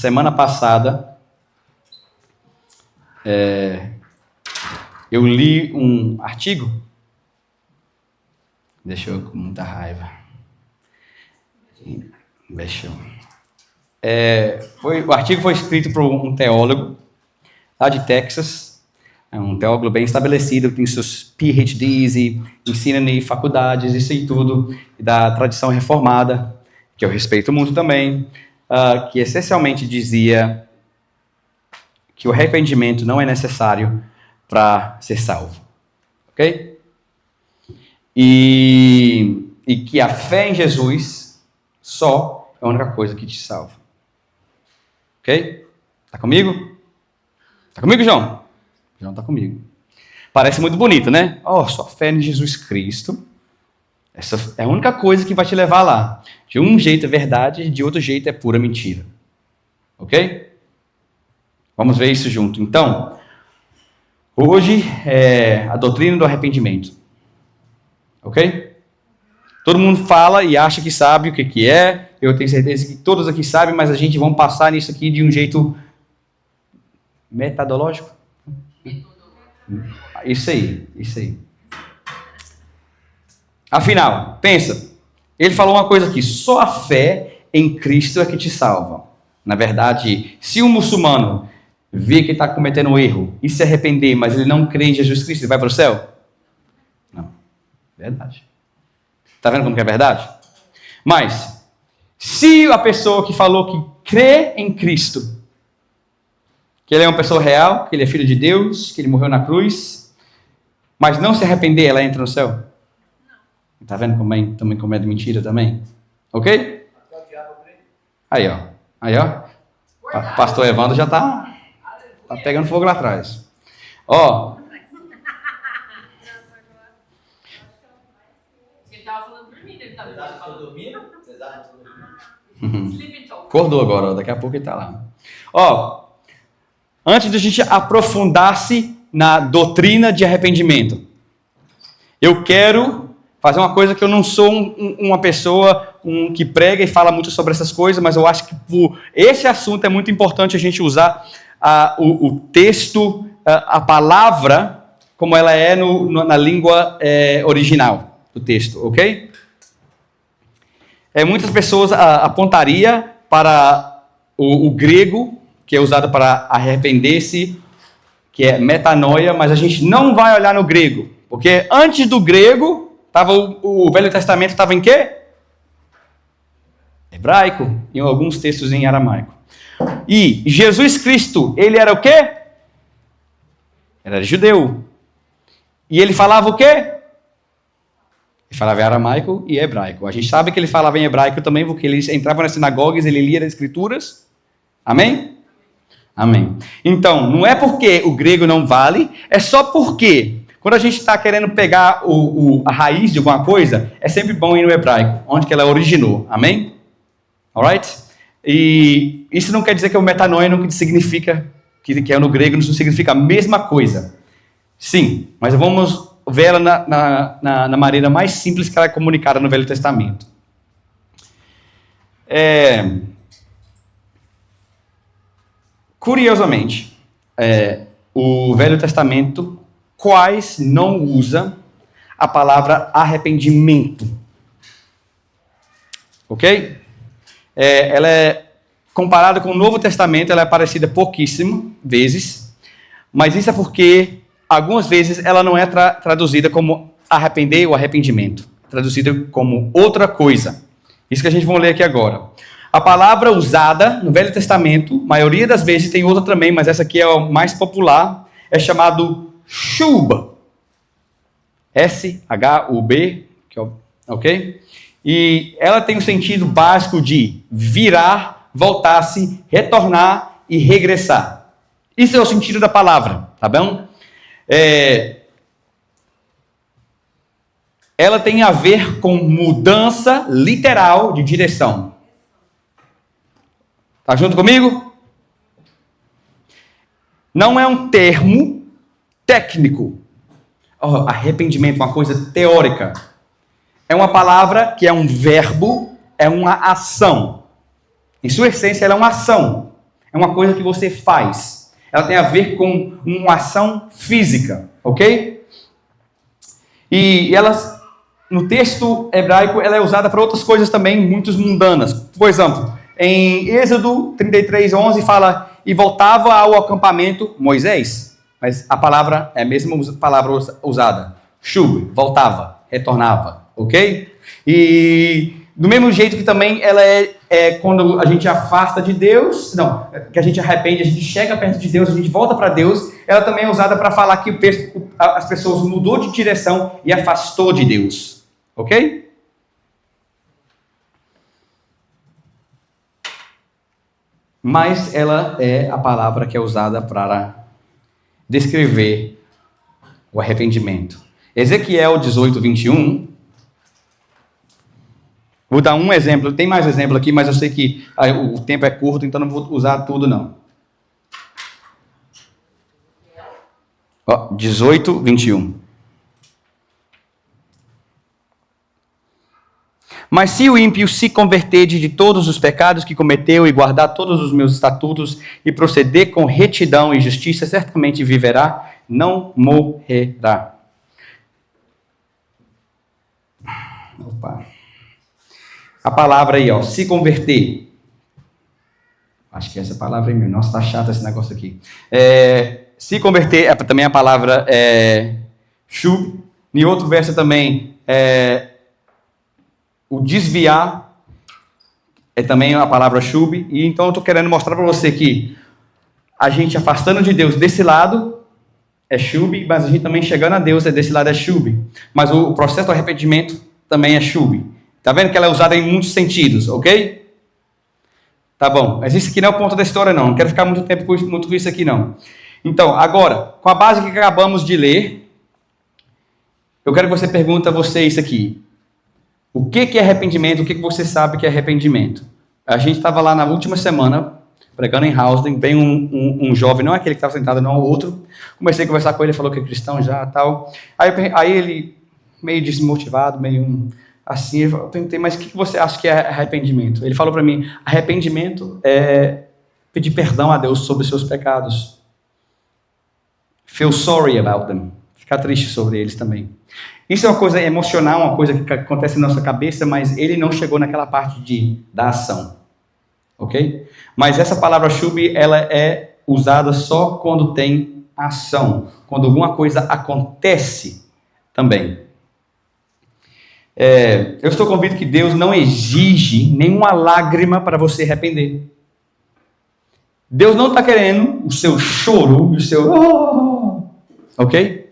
semana passada, eu li um artigo. Deixa eu com muita raiva. Deixa eu. O artigo foi escrito por um teólogo lá de Texas. É um teólogo bem estabelecido, tem seus PhDs e ensina em faculdades, isso e tudo, da tradição reformada, que eu respeito muito também, que essencialmente dizia que o arrependimento não é necessário para ser salvo. Ok? E que a fé em Jesus só é a única coisa que te salva. Ok? Tá comigo? Tá comigo, João? João tá comigo. Parece muito bonito, né? Só fé em Jesus Cristo. Essa é a única coisa que vai te levar lá. De um jeito é verdade, de outro jeito é pura mentira. Ok? Vamos ver isso junto. Então, hoje é a doutrina do arrependimento. Ok? Todo mundo fala e acha que sabe o que é. Eu tenho certeza que todos aqui sabem, mas a gente vai passar nisso aqui de um jeito metodológico. Isso aí. Afinal, pensa. Ele falou uma coisa aqui. Só a fé em Cristo é que te salva. Na verdade, se um muçulmano vê que está cometendo um erro e se arrepender, mas ele não crê em Jesus Cristo, ele vai para o céu? Não. Verdade. Está vendo como que é verdade? Mas, se a pessoa que falou que crê em Cristo, que ele é uma pessoa real, que ele é filho de Deus, que ele morreu na cruz, mas não se arrepender, ela entra no céu? Está vendo como é de mentira também? Ok? Aí, ó. Pastor Evandro já está pegando fogo lá atrás. Acordou agora, daqui a pouco ele está lá. Antes de a gente aprofundar-se na doutrina de arrependimento, eu quero fazer uma coisa que eu não sou uma pessoa que prega e fala muito sobre essas coisas, mas eu acho que por esse assunto é muito importante a gente usar o texto, a palavra, como ela é na língua original do texto, ok? Muitas pessoas apontariam para o grego, que é usado para arrepender-se, que é metanoia, mas a gente não vai olhar no grego, porque antes do grego, o Velho Testamento estava em quê? Hebraico, e alguns textos em aramaico. E Jesus Cristo, ele era o quê? Ele era judeu. E ele falava o quê? Ele falava em aramaico e hebraico. A gente sabe que ele falava em hebraico também, porque ele entrava nas sinagogas, ele lia as escrituras. Amém? Amém. Então, não é porque o grego não vale, é só porque quando a gente está querendo pegar a raiz de alguma coisa, é sempre bom ir no hebraico, onde que ela originou. Amém? Alright? E isso não quer dizer que o metanoia não significa, que é no grego, não significa a mesma coisa. Sim, mas vamos ver ela na maneira mais simples que ela é comunicada no Velho Testamento. Curiosamente, o Velho Testamento quase não usa a palavra arrependimento. Ok? Ela é comparada com o Novo Testamento, ela é parecida pouquíssimas vezes, mas isso é porque algumas vezes ela não é traduzida como arrepender ou arrependimento, traduzida como outra coisa. Isso que a gente vai ler aqui agora. A palavra usada no Velho Testamento, maioria das vezes tem outra também, mas essa aqui é a mais popular, é chamado Shub. S-H-U-B, ok? E ela tem o sentido básico de virar, voltar-se, retornar e regressar. Isso é o sentido da palavra, tá bom? Ela tem a ver com mudança literal de direção. Tá junto comigo? Não é um termo técnico. Arrependimento, uma coisa teórica. É uma palavra que é um verbo, é uma ação. Em sua essência, ela é uma ação. é uma coisa que você faz. Ela tem a ver com uma ação física, ok? E ela, no texto hebraico, ela é usada para outras coisas também, muito mundanas. Por exemplo, em Êxodo 33:11 fala, e voltava ao acampamento Moisés, mas a palavra é a mesma palavra usada. Shub, voltava, retornava, ok? E do mesmo jeito que também ela é quando a gente afasta de Deus, não, que a gente arrepende, a gente chega perto de Deus, a gente volta para Deus, ela também é usada para falar que as pessoas mudou de direção e afastou de Deus, ok? Mas ela é a palavra que é usada para descrever o arrependimento. Ezequiel 18:21. Vou dar um exemplo, tem mais exemplo aqui, mas eu sei que o tempo é curto, então não vou usar tudo não. 18:21. Mas se o ímpio se converter de todos os pecados que cometeu e guardar todos os meus estatutos e proceder com retidão e justiça, certamente viverá, não morrerá. Opa. A palavra aí, se converter. Acho que essa palavra aí mesmo. Nossa, tá chato esse negócio aqui. Se converter, também a palavra shub. Em outro verso também, o desviar é também a palavra shub. E então eu estou querendo mostrar para você que a gente afastando de Deus desse lado é shub, mas a gente também chegando a Deus desse lado é shub. Mas o processo do arrependimento também é shub. Tá vendo que ela é usada em muitos sentidos, ok? Tá bom, mas isso aqui não é o ponto da história não quero ficar muito tempo com isso aqui não. Então, agora, com a base que acabamos de ler, eu quero que você pergunte a você isso aqui. O que é arrependimento? O que você sabe que é arrependimento? A gente estava lá na última semana, pregando em Housden, vem um jovem, não é aquele que estava sentado, não, o outro. Comecei a conversar com ele, ele falou que é cristão já, tal. Aí ele, meio desmotivado, meio assim, eu perguntei, mas o que você acha que é arrependimento? Ele falou para mim, arrependimento é pedir perdão a Deus sobre os seus pecados. Feel sorry about them. Ficar triste sobre eles também. Isso é uma coisa emocional, uma coisa que acontece na nossa cabeça, mas ele não chegou naquela parte da ação. Ok? Mas essa palavra shub, ela é usada só quando tem ação. Quando alguma coisa acontece também. Eu estou convicto que Deus não exige nenhuma lágrima para você arrepender. Deus não está querendo o seu choro, o seu... ok?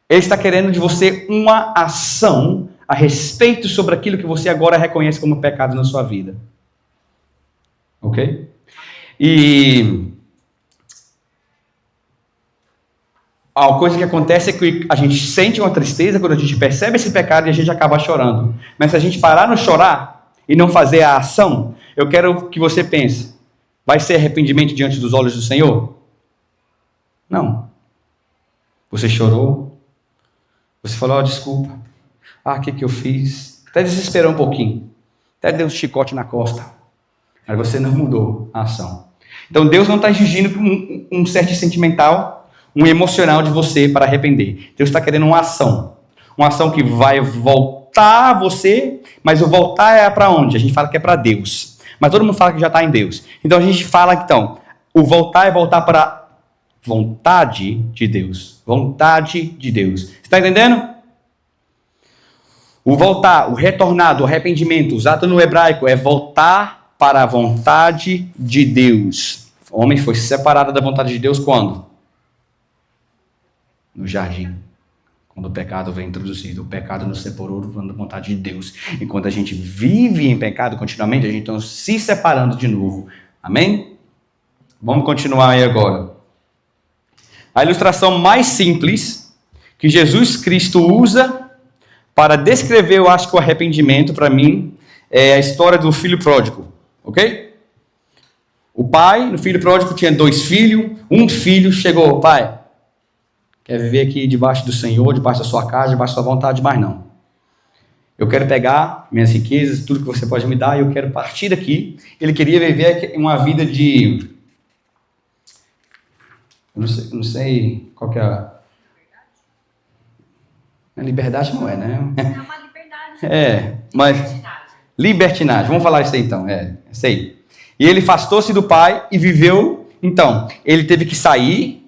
Ele está querendo de você uma ação a respeito sobre aquilo que você agora reconhece como pecado na sua vida. Ok? E a coisa que acontece é que a gente sente uma tristeza quando a gente percebe esse pecado e a gente acaba chorando. Mas se a gente parar no chorar e não fazer a ação, eu quero que você pense, vai ser arrependimento diante dos olhos do Senhor? Não. Você chorou, você falou, desculpa, o que eu fiz? Até desesperou um pouquinho, até deu um chicote na costa, mas você não mudou a ação. Então Deus não está exigindo um certo sentimental, um emocional de você para arrepender. Deus está querendo uma ação que vai voltar você, mas o voltar é para onde? A gente fala que é para Deus, mas todo mundo fala que já está em Deus. Então a gente fala então, o voltar é voltar para vontade de Deus. Vontade de Deus. Você está entendendo? O voltar, o retornar, o arrependimento, usado no hebraico, é voltar para a vontade de Deus. O homem foi separado da vontade de Deus quando? No jardim. Quando o pecado veio introduzido. O pecado nos separou da vontade de Deus. E quando a gente vive em pecado continuamente, a gente está se separando de novo. Amém? Vamos continuar aí agora. A ilustração mais simples que Jesus Cristo usa para descrever, eu acho que o arrependimento, para mim, é a história do filho pródigo, ok? O pai, no filho pródigo, tinha 2 filhos. Um filho chegou, pai, quer viver aqui debaixo do Senhor, debaixo da sua casa, debaixo da sua vontade, mas não. Eu quero pegar minhas riquezas, tudo que você pode me dar, e eu quero partir daqui. Ele queria viver uma vida de... Eu não sei qual que é a... Liberdade não é, né? É uma liberdade. Mas... Libertinagem. Vamos falar isso aí então. Isso aí. E ele afastou-se do pai e viveu... Então, ele teve que sair,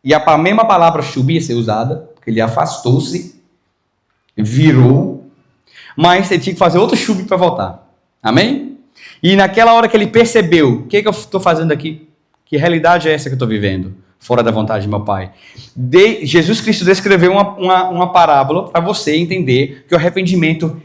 e a mesma palavra chubi ia ser usada, porque ele afastou-se, virou, mas ele tinha que fazer outro chubi para voltar. Amém? E naquela hora que ele percebeu, o que eu estou fazendo aqui? Que realidade é essa que eu estou vivendo? Fora da vontade de meu pai. Jesus Cristo descreveu uma parábola para você entender que o arrependimento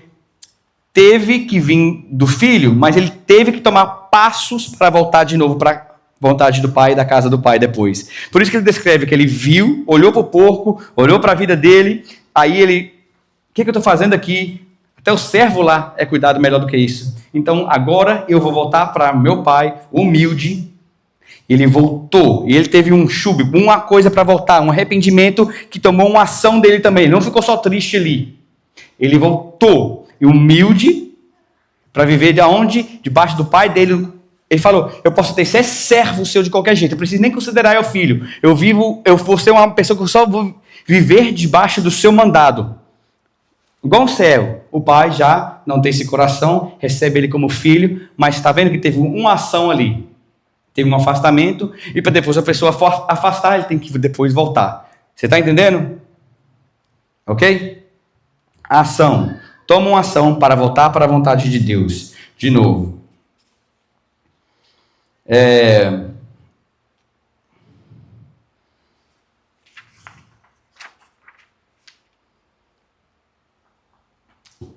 teve que vir do filho, mas ele teve que tomar passos para voltar de novo para vontade do pai e da casa do pai depois. Por isso que ele descreve que ele viu, olhou para o porco, olhou para a vida dele, aí ele, o que eu estou fazendo aqui? Até o servo lá é cuidado melhor do que isso. Então agora eu vou voltar para meu pai, humilde. Ele voltou, e ele teve um chubi, uma coisa para voltar, um arrependimento que tomou uma ação dele também. Ele não ficou só triste ali. Ele voltou, e humilde, para viver de onde? Debaixo do pai dele. Ele falou, eu posso ter ser servo seu de qualquer jeito, eu preciso nem considerar eu filho. Eu vou ser uma pessoa que eu só vou viver debaixo do seu mandado. Igual um servo. O pai já não tem esse coração, recebe ele como filho, mas está vendo que teve uma ação ali. Teve um afastamento, e para depois a pessoa afastar, ele tem que depois voltar. Você está entendendo? Ok? Ação. Toma uma ação para voltar para a vontade de Deus. De novo.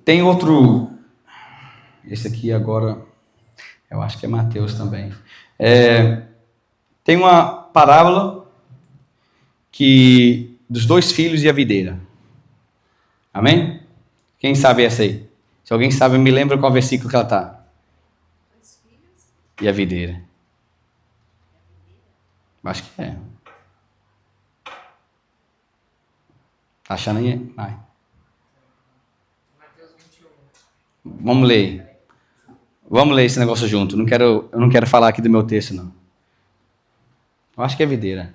Tem outro... Esse aqui agora... Eu acho que é Mateus também. Tem uma parábola dos 2 filhos e a videira. Amém? Quem sabe essa aí? Se alguém sabe, me lembra qual versículo que ela está. 2 filhos. E a videira. Acho que é. Tá achando aí? Vai. Mateus 21. Vamos ler. Vamos ler esse negócio junto. Eu não quero falar aqui do meu texto, não. Eu acho que é videira.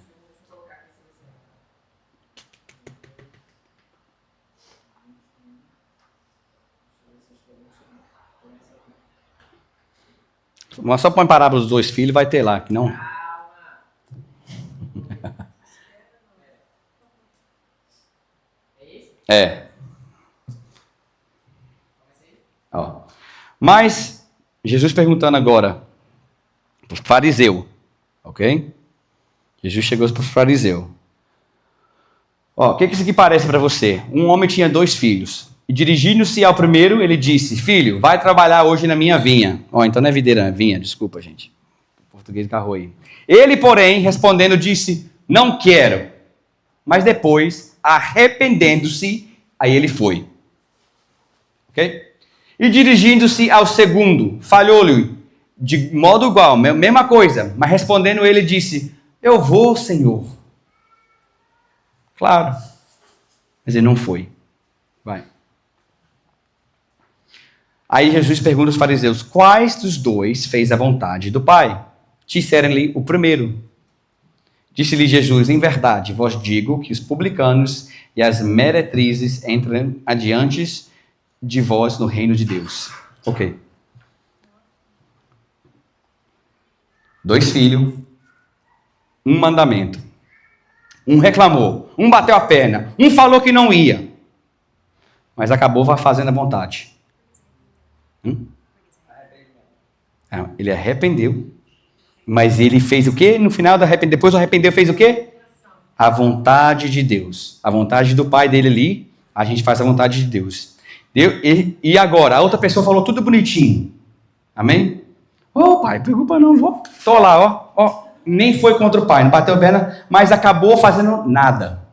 Mas só põe parábola dos 2 filhos, vai ter lá, que não. Ó. Mas Jesus perguntando agora para o fariseu, ok? Jesus chegou para o fariseu. Ó, o que isso aqui parece para você? Um homem tinha 2 filhos. E dirigindo-se ao primeiro, ele disse, filho, vai trabalhar hoje na minha vinha. Ó, então não é videira, é vinha, desculpa, gente. O português carrou aí. Ele, porém, respondendo, disse, não quero. Mas depois, arrependendo-se, aí ele foi. Ok? E dirigindo-se ao segundo, falhou-lhe de modo igual, mesma coisa. Mas respondendo ele disse, eu vou, Senhor. Claro. Mas ele não foi. Vai. Aí Jesus pergunta aos fariseus, quais dos 2 fez a vontade do Pai? Disseram-lhe o primeiro. Disse-lhe Jesus, em verdade, vos digo que os publicanos e as meretrizes entram adiante de vós no reino de Deus. Ok. 2 filhos, um mandamento. Um reclamou, um bateu a perna, um falou que não ia, mas acabou fazendo a vontade. Ele arrependeu, mas ele fez o quê? No final do arrependimento, depois do arrependeu, fez o quê? A vontade de Deus. A vontade do pai dele ali, a gente faz a vontade de Deus. E agora, a outra pessoa falou tudo bonitinho. Amém? Pai, preocupa não, vou. Tô lá, ó. Nem foi contra o pai, não bateu a perna, mas acabou fazendo nada.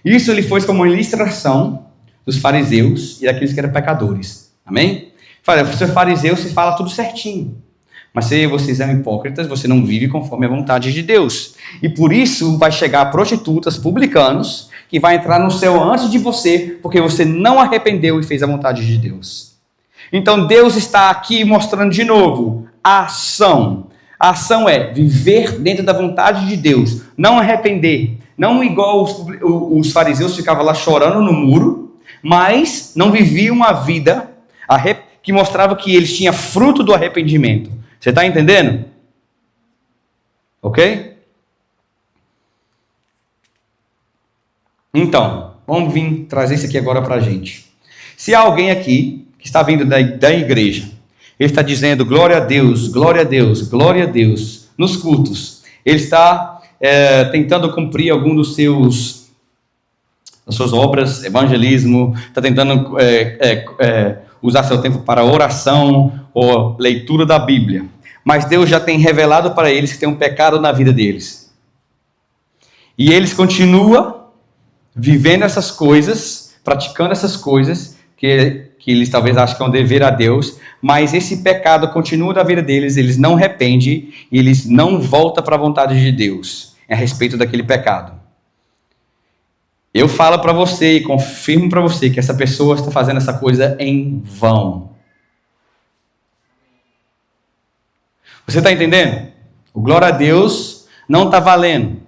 Isso ele fez como uma ilustração dos fariseus e daqueles que eram pecadores. Amém? Você é fariseu, você fala tudo certinho. Mas se vocês são hipócritas, você não vive conforme a vontade de Deus. E por isso vai chegar prostitutas, publicanos, que vai entrar no céu antes de você, porque você não arrependeu e fez a vontade de Deus. Então Deus está aqui mostrando de novo a ação. A ação é viver dentro da vontade de Deus, não arrepender. Não igual os fariseus ficavam lá chorando no muro, mas não viviam uma vida que mostrava que eles tinham fruto do arrependimento. Você está entendendo? Ok? Então, vamos vir trazer isso aqui agora para a gente. Se há alguém aqui que está vindo da igreja, ele está dizendo glória a Deus, glória a Deus, glória a Deus, nos cultos. Ele está tentando cumprir algum das suas obras, evangelismo, está tentando usar seu tempo para oração ou leitura da Bíblia. Mas Deus já tem revelado para eles que tem um pecado na vida deles. E eles continuam vivendo essas coisas, praticando essas coisas, que eles talvez achem que é um dever a Deus, mas esse pecado continua na vida deles, eles não arrependem, e eles não voltam para a vontade de Deus a respeito daquele pecado. Eu falo para você e confirmo para você que essa pessoa está fazendo essa coisa em vão. Você está entendendo? O glória a Deus não está valendo.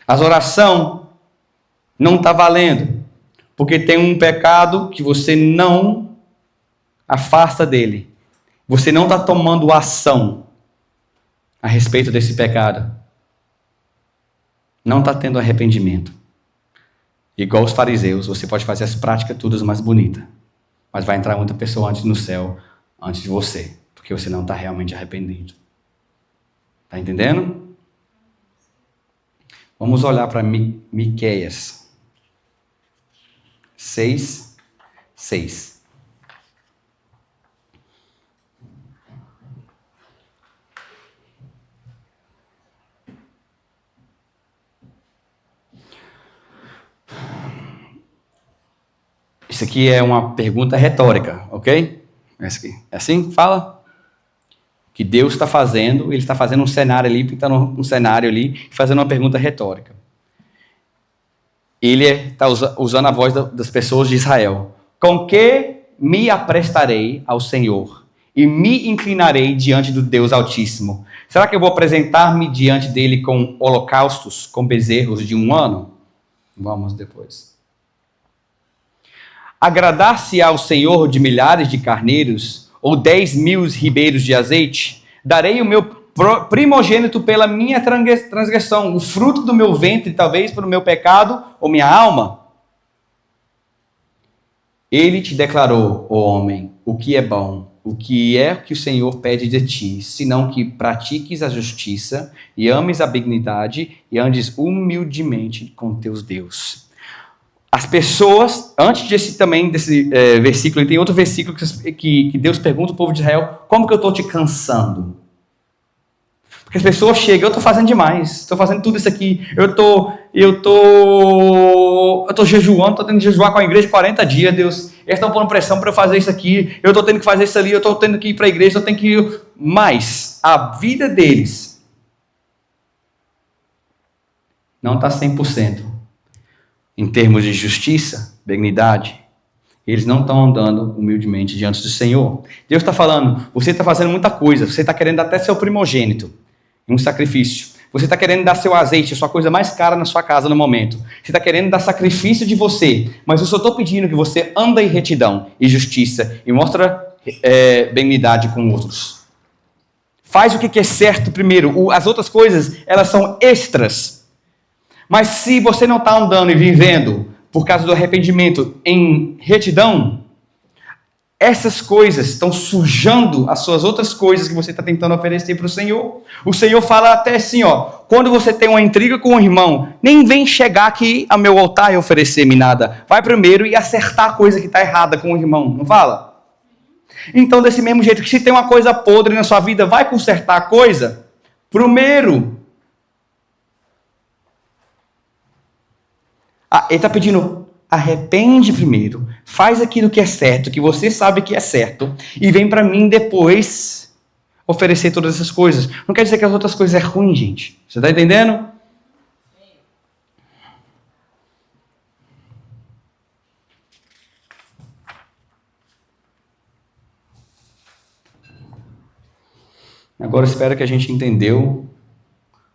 As orações não está valendo. Porque tem um pecado que você não afasta dele. Você não está tomando ação a respeito desse pecado. Não está tendo arrependimento. Igual os fariseus, você pode fazer as práticas todas mais bonitas. Mas vai entrar outra pessoa antes no céu, antes de você. Porque você não está realmente arrependido. Está entendendo? Vamos olhar para Miqueias 6:6. Isso aqui é uma pergunta retórica, ok? Essa aqui. É assim? Fala. Que Deus está fazendo, ele está fazendo um cenário ali, pintando um cenário ali, fazendo uma pergunta retórica. Ele está usando a voz das pessoas de Israel. Com que me aprestarei ao Senhor e me inclinarei diante do Deus Altíssimo? Será que eu vou apresentar-me diante dele com holocaustos, com bezerros de 1 ano? Vamos depois. Agradar-se ao Senhor de milhares de carneiros ou 10.000 ribeiros de azeite? Darei o meu primogênito pela minha transgressão, o fruto do meu ventre, talvez pelo meu pecado ou minha alma? Ele te declarou, ó homem, o que é bom, o que é que o Senhor pede de ti, senão que pratiques a justiça e ames a benignidade e andes humildemente com teus Deus. As pessoas, antes desse versículo, tem outro versículo que Deus pergunta ao povo de Israel, como que eu estou te cansando? Porque as pessoas chegam, eu estou fazendo demais, estou fazendo tudo isso aqui, eu estou jejuando, estou tendo que jejuar com a igreja 40 dias, Deus, eles estão pondo pressão para eu fazer isso aqui, eu estou tendo que fazer isso ali, eu estou tendo que ir para a igreja, eu tenho que ir. Mas a vida deles não está 100%. Em termos de justiça, benignidade, eles não estão andando humildemente diante do Senhor. Deus está falando, você está fazendo muita coisa, você está querendo até seu primogênito, um sacrifício. Você está querendo dar seu azeite, a sua coisa mais cara na sua casa no momento. Você está querendo dar sacrifício de você, mas eu só estou pedindo que você anda em retidão e justiça e mostra benignidade com outros. Faz o que é certo primeiro. As outras coisas, elas são extras. Mas se você não está andando e vivendo por causa do arrependimento em retidão, essas coisas estão sujando as suas outras coisas que você está tentando oferecer para o Senhor. O Senhor fala até assim, quando você tem uma intriga com o irmão, nem vem chegar aqui ao meu altar e oferecer-me nada. Vai primeiro e acertar a coisa que está errada com o irmão, não fala? Então, desse mesmo jeito, que se tem uma coisa podre na sua vida, vai consertar a coisa primeiro. Ele está pedindo, arrepende primeiro, faz aquilo que é certo, que você sabe que é certo, e vem para mim depois oferecer todas essas coisas. Não quer dizer que as outras coisas é ruim, gente. Você está entendendo? Agora eu espero que a gente entendeu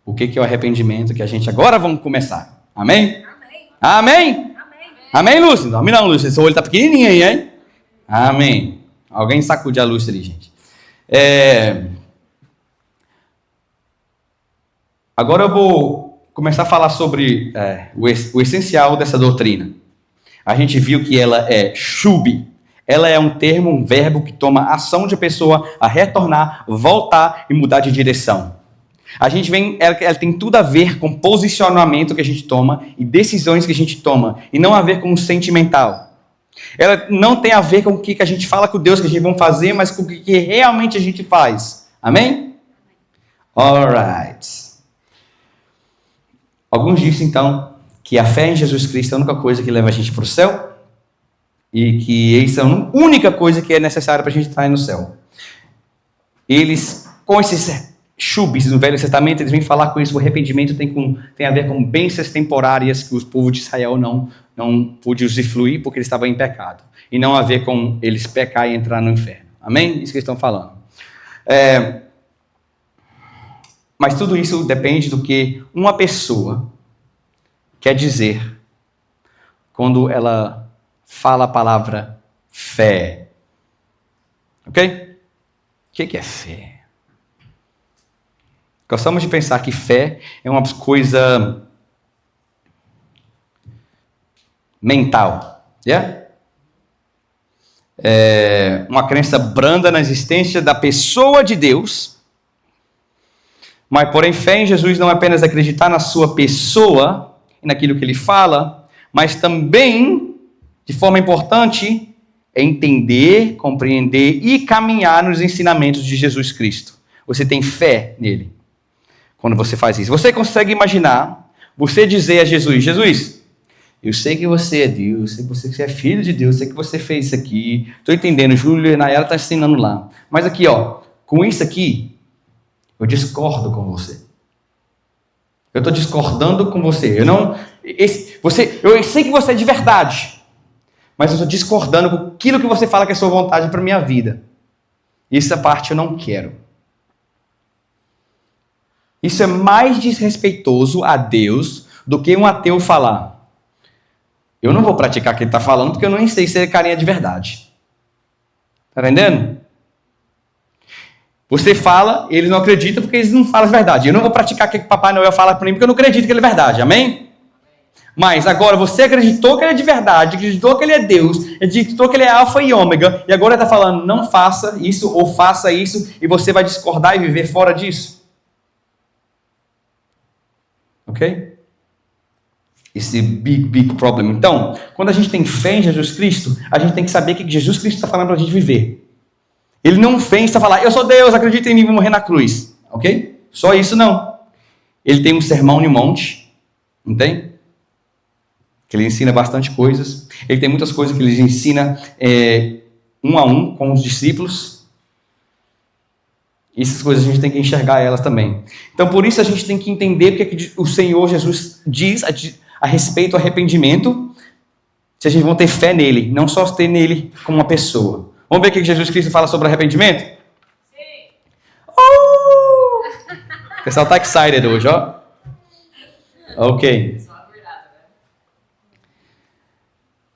o que é o arrependimento, que a gente agora vamos começar. Amém? Amém. Amém? Amém. Amém, Lúcio? Não, não, Lúcio. Seu olho tá pequenininho aí, hein? Amém. Alguém sacude a Lúcia ali, gente. Agora eu vou começar a falar sobre o essencial dessa doutrina. A gente viu que ela é shub. Ela é um termo, um verbo que toma a ação de a pessoa a retornar, voltar e mudar de direção. A gente vem, ela tem tudo a ver com posicionamento que a gente toma e decisões que a gente toma, e não a ver com o sentimental. Ela não tem a ver com o que a gente fala com Deus que a gente vai fazer, mas com o que realmente a gente faz. Amém? Alright. Alguns dizem, então, que a fé em Jesus Cristo é a única coisa que leva a gente para o céu e que essa é a única coisa que é necessária para a gente estar no céu. Eles, com esses chubis no Velho Testamento, eles vêm falar com isso, o arrependimento tem a ver com bênçãos temporárias que o povo de Israel não pôde usufruir porque eles estavam em pecado. E não a ver com eles pecar e entrar no inferno. Amém? Isso que eles estão falando. Mas tudo isso depende do que uma pessoa quer dizer quando ela fala a palavra fé. Ok? O que é fé? Gostamos de pensar que fé é uma coisa mental. Yeah? É uma crença branda na existência da pessoa de Deus. Mas, porém, fé em Jesus não é apenas acreditar na sua pessoa e naquilo que ele fala, mas também, de forma importante, é entender, compreender e caminhar nos ensinamentos de Jesus Cristo. Você tem fé nele quando você faz isso. Você consegue imaginar você dizer a Jesus: Jesus, eu sei que você é Deus, sei que você é filho de Deus, sei que você fez isso aqui, estou entendendo, Júlio e Nayara estão ensinando lá. Mas aqui, com isso aqui, eu discordo com você. Eu estou discordando com você. Eu sei que você é de verdade, mas eu estou discordando com aquilo que você fala que é sua vontade para a minha vida. Essa parte eu não quero. Isso é mais desrespeitoso a Deus do que um ateu falar: eu não vou praticar o que ele está falando porque eu não sei se é carinha de verdade. Está entendendo? Você fala, eles não acreditam porque eles não falam a verdade. Eu não vou praticar o que o Papai Noel fala para mim porque eu não acredito que ele é verdade. Amém? Mas agora você acreditou que ele é de verdade, acreditou que ele é Deus, acreditou que ele é alfa e ômega, e agora está falando: não faça isso ou faça isso, e você vai discordar e viver fora disso. Ok? Esse big problem. Então, quando a gente tem fé em Jesus Cristo, a gente tem que saber o que Jesus Cristo está falando para a gente viver. Ele não vem para falar: eu sou Deus, acredita em mim, vou morrer na cruz. Ok? Só isso não. Ele tem um sermão no monte, entende? Que ele ensina bastante coisas. Ele tem muitas coisas que ele ensina um a um com os discípulos. Essas coisas a gente tem que enxergar elas também. Então, por isso a gente tem que entender o que o Senhor Jesus diz a respeito do arrependimento, se a gente vai ter fé nele, não só ter nele como uma pessoa. Vamos ver o que Jesus Cristo fala sobre arrependimento? Sim. O pessoal está excited hoje, ó. Ok.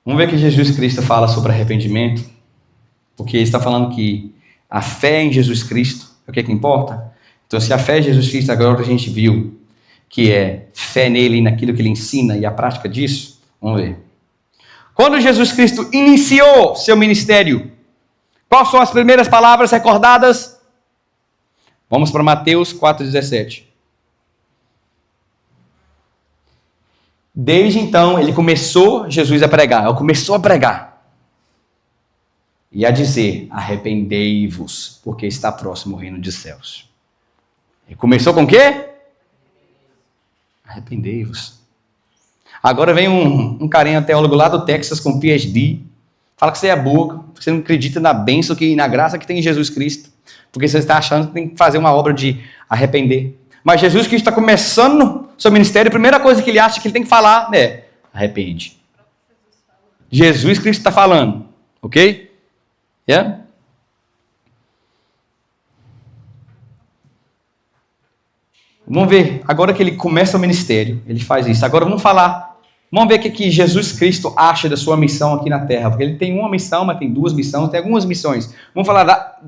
Vamos ver o que Jesus Cristo fala sobre arrependimento, porque ele está falando que a fé em Jesus Cristo é o que importa. Então, se a fé em Jesus Cristo, agora a gente viu que é fé nele e naquilo que ele ensina e a prática disso, vamos ver. Quando Jesus Cristo iniciou seu ministério, quais são as primeiras palavras recordadas? Vamos para Mateus 4,17. Desde então, Jesus a pregar. Ele começou a pregar. E a dizer: arrependei-vos, porque está próximo o reino dos céus. Ele começou com o quê? Arrependei-vos. Agora vem um carinha teólogo lá do Texas com PhD. Fala que você é burro, que você não acredita na bênção e na graça que tem em Jesus Cristo. Porque você está achando que tem que fazer uma obra de arrepender. Mas Jesus Cristo está começando seu ministério, a primeira coisa que ele acha que ele tem que falar é: arrepende. Jesus Cristo está falando. Ok? Yeah? Vamos ver, agora que ele começa o ministério, ele faz isso. Agora vamos ver o que Jesus Cristo acha da sua missão aqui na Terra. Porque ele tem uma missão, mas tem duas missões, tem algumas missões. Vamos falar,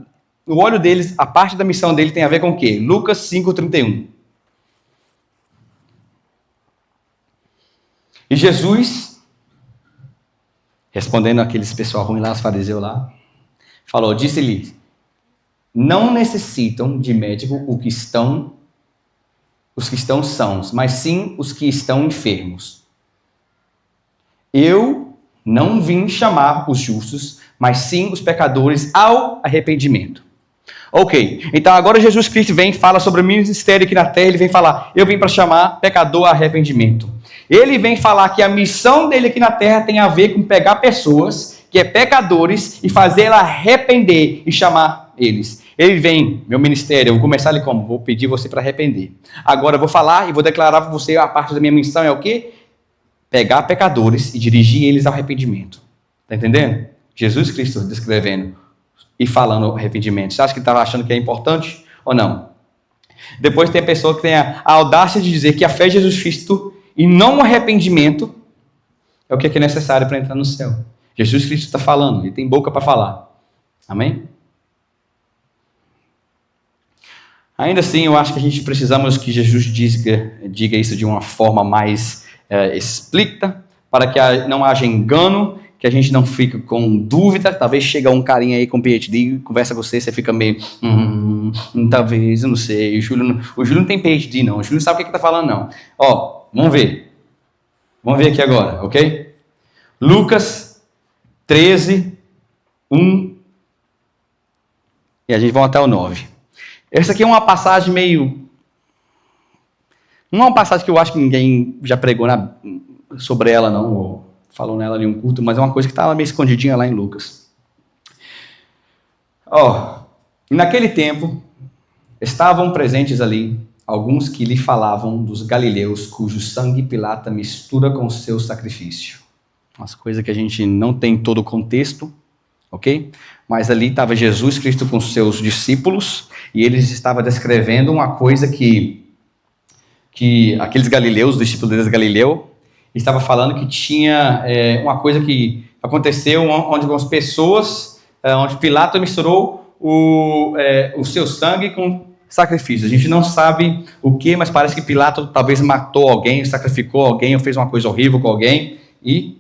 o olho deles, a parte da missão dele tem a ver com o quê? Lucas 5:31. E Jesus, respondendo aqueles pessoal ruim lá, os fariseus lá, falou, disse-lhe, não necessitam de médico os que estão sãos, mas sim os que estão enfermos. Eu não vim chamar os justos, mas sim os pecadores ao arrependimento. Ok, então agora Jesus Cristo vem e fala sobre o ministério aqui na terra, ele vem falar, eu vim para chamar pecador a arrependimento. Ele vem falar que a missão dele aqui na terra tem a ver com pegar pessoas que é pecadores e fazer ela arrepender e chamar eles. Ele vem, meu ministério, eu vou começar ali como? Vou pedir você para arrepender. Agora eu vou falar e vou declarar para você, a parte da minha missão é o quê? Pegar pecadores e dirigir eles ao arrependimento. Está entendendo? Jesus Cristo descrevendo e falando arrependimento. Você acha que estava achando que é importante ou não? Depois tem a pessoa que tem a audácia de dizer que a fé de Jesus Cristo e não o arrependimento é o que é necessário para entrar no céu. Jesus Cristo está falando, ele tem boca para falar. Amém? Ainda assim, eu acho que a gente precisamos que Jesus diga isso de uma forma mais explícita, para que não haja engano, que a gente não fique com dúvida. Talvez chega um carinha aí com PhD, conversa com você fica meio, talvez, eu não sei, o Júlio não tem PhD não, o Júlio não sabe o que está falando não. Ó, vamos ver aqui agora, ok? Lucas 13, 1, e a gente vai até o 9. Essa aqui é uma passagem meio... Não é uma passagem que eu acho que ninguém já pregou sobre ela, não, ou falou nela em um culto, mas é uma coisa que estava meio escondidinha lá em Lucas. Naquele tempo, estavam presentes ali alguns que lhe falavam dos galileus, cujo sangue Pilato mistura com o seu sacrifício. Umas coisas que a gente não tem todo o contexto, ok? Mas ali estava Jesus Cristo com seus discípulos, e eles estavam descrevendo uma coisa que aqueles galileus, os discípulos deles Galileu, estava falando que tinha uma coisa que aconteceu onde algumas pessoas, onde Pilato misturou o seu sangue com sacrifício. A gente não sabe o que, mas parece que Pilato talvez matou alguém, sacrificou alguém, ou fez uma coisa horrível com alguém. E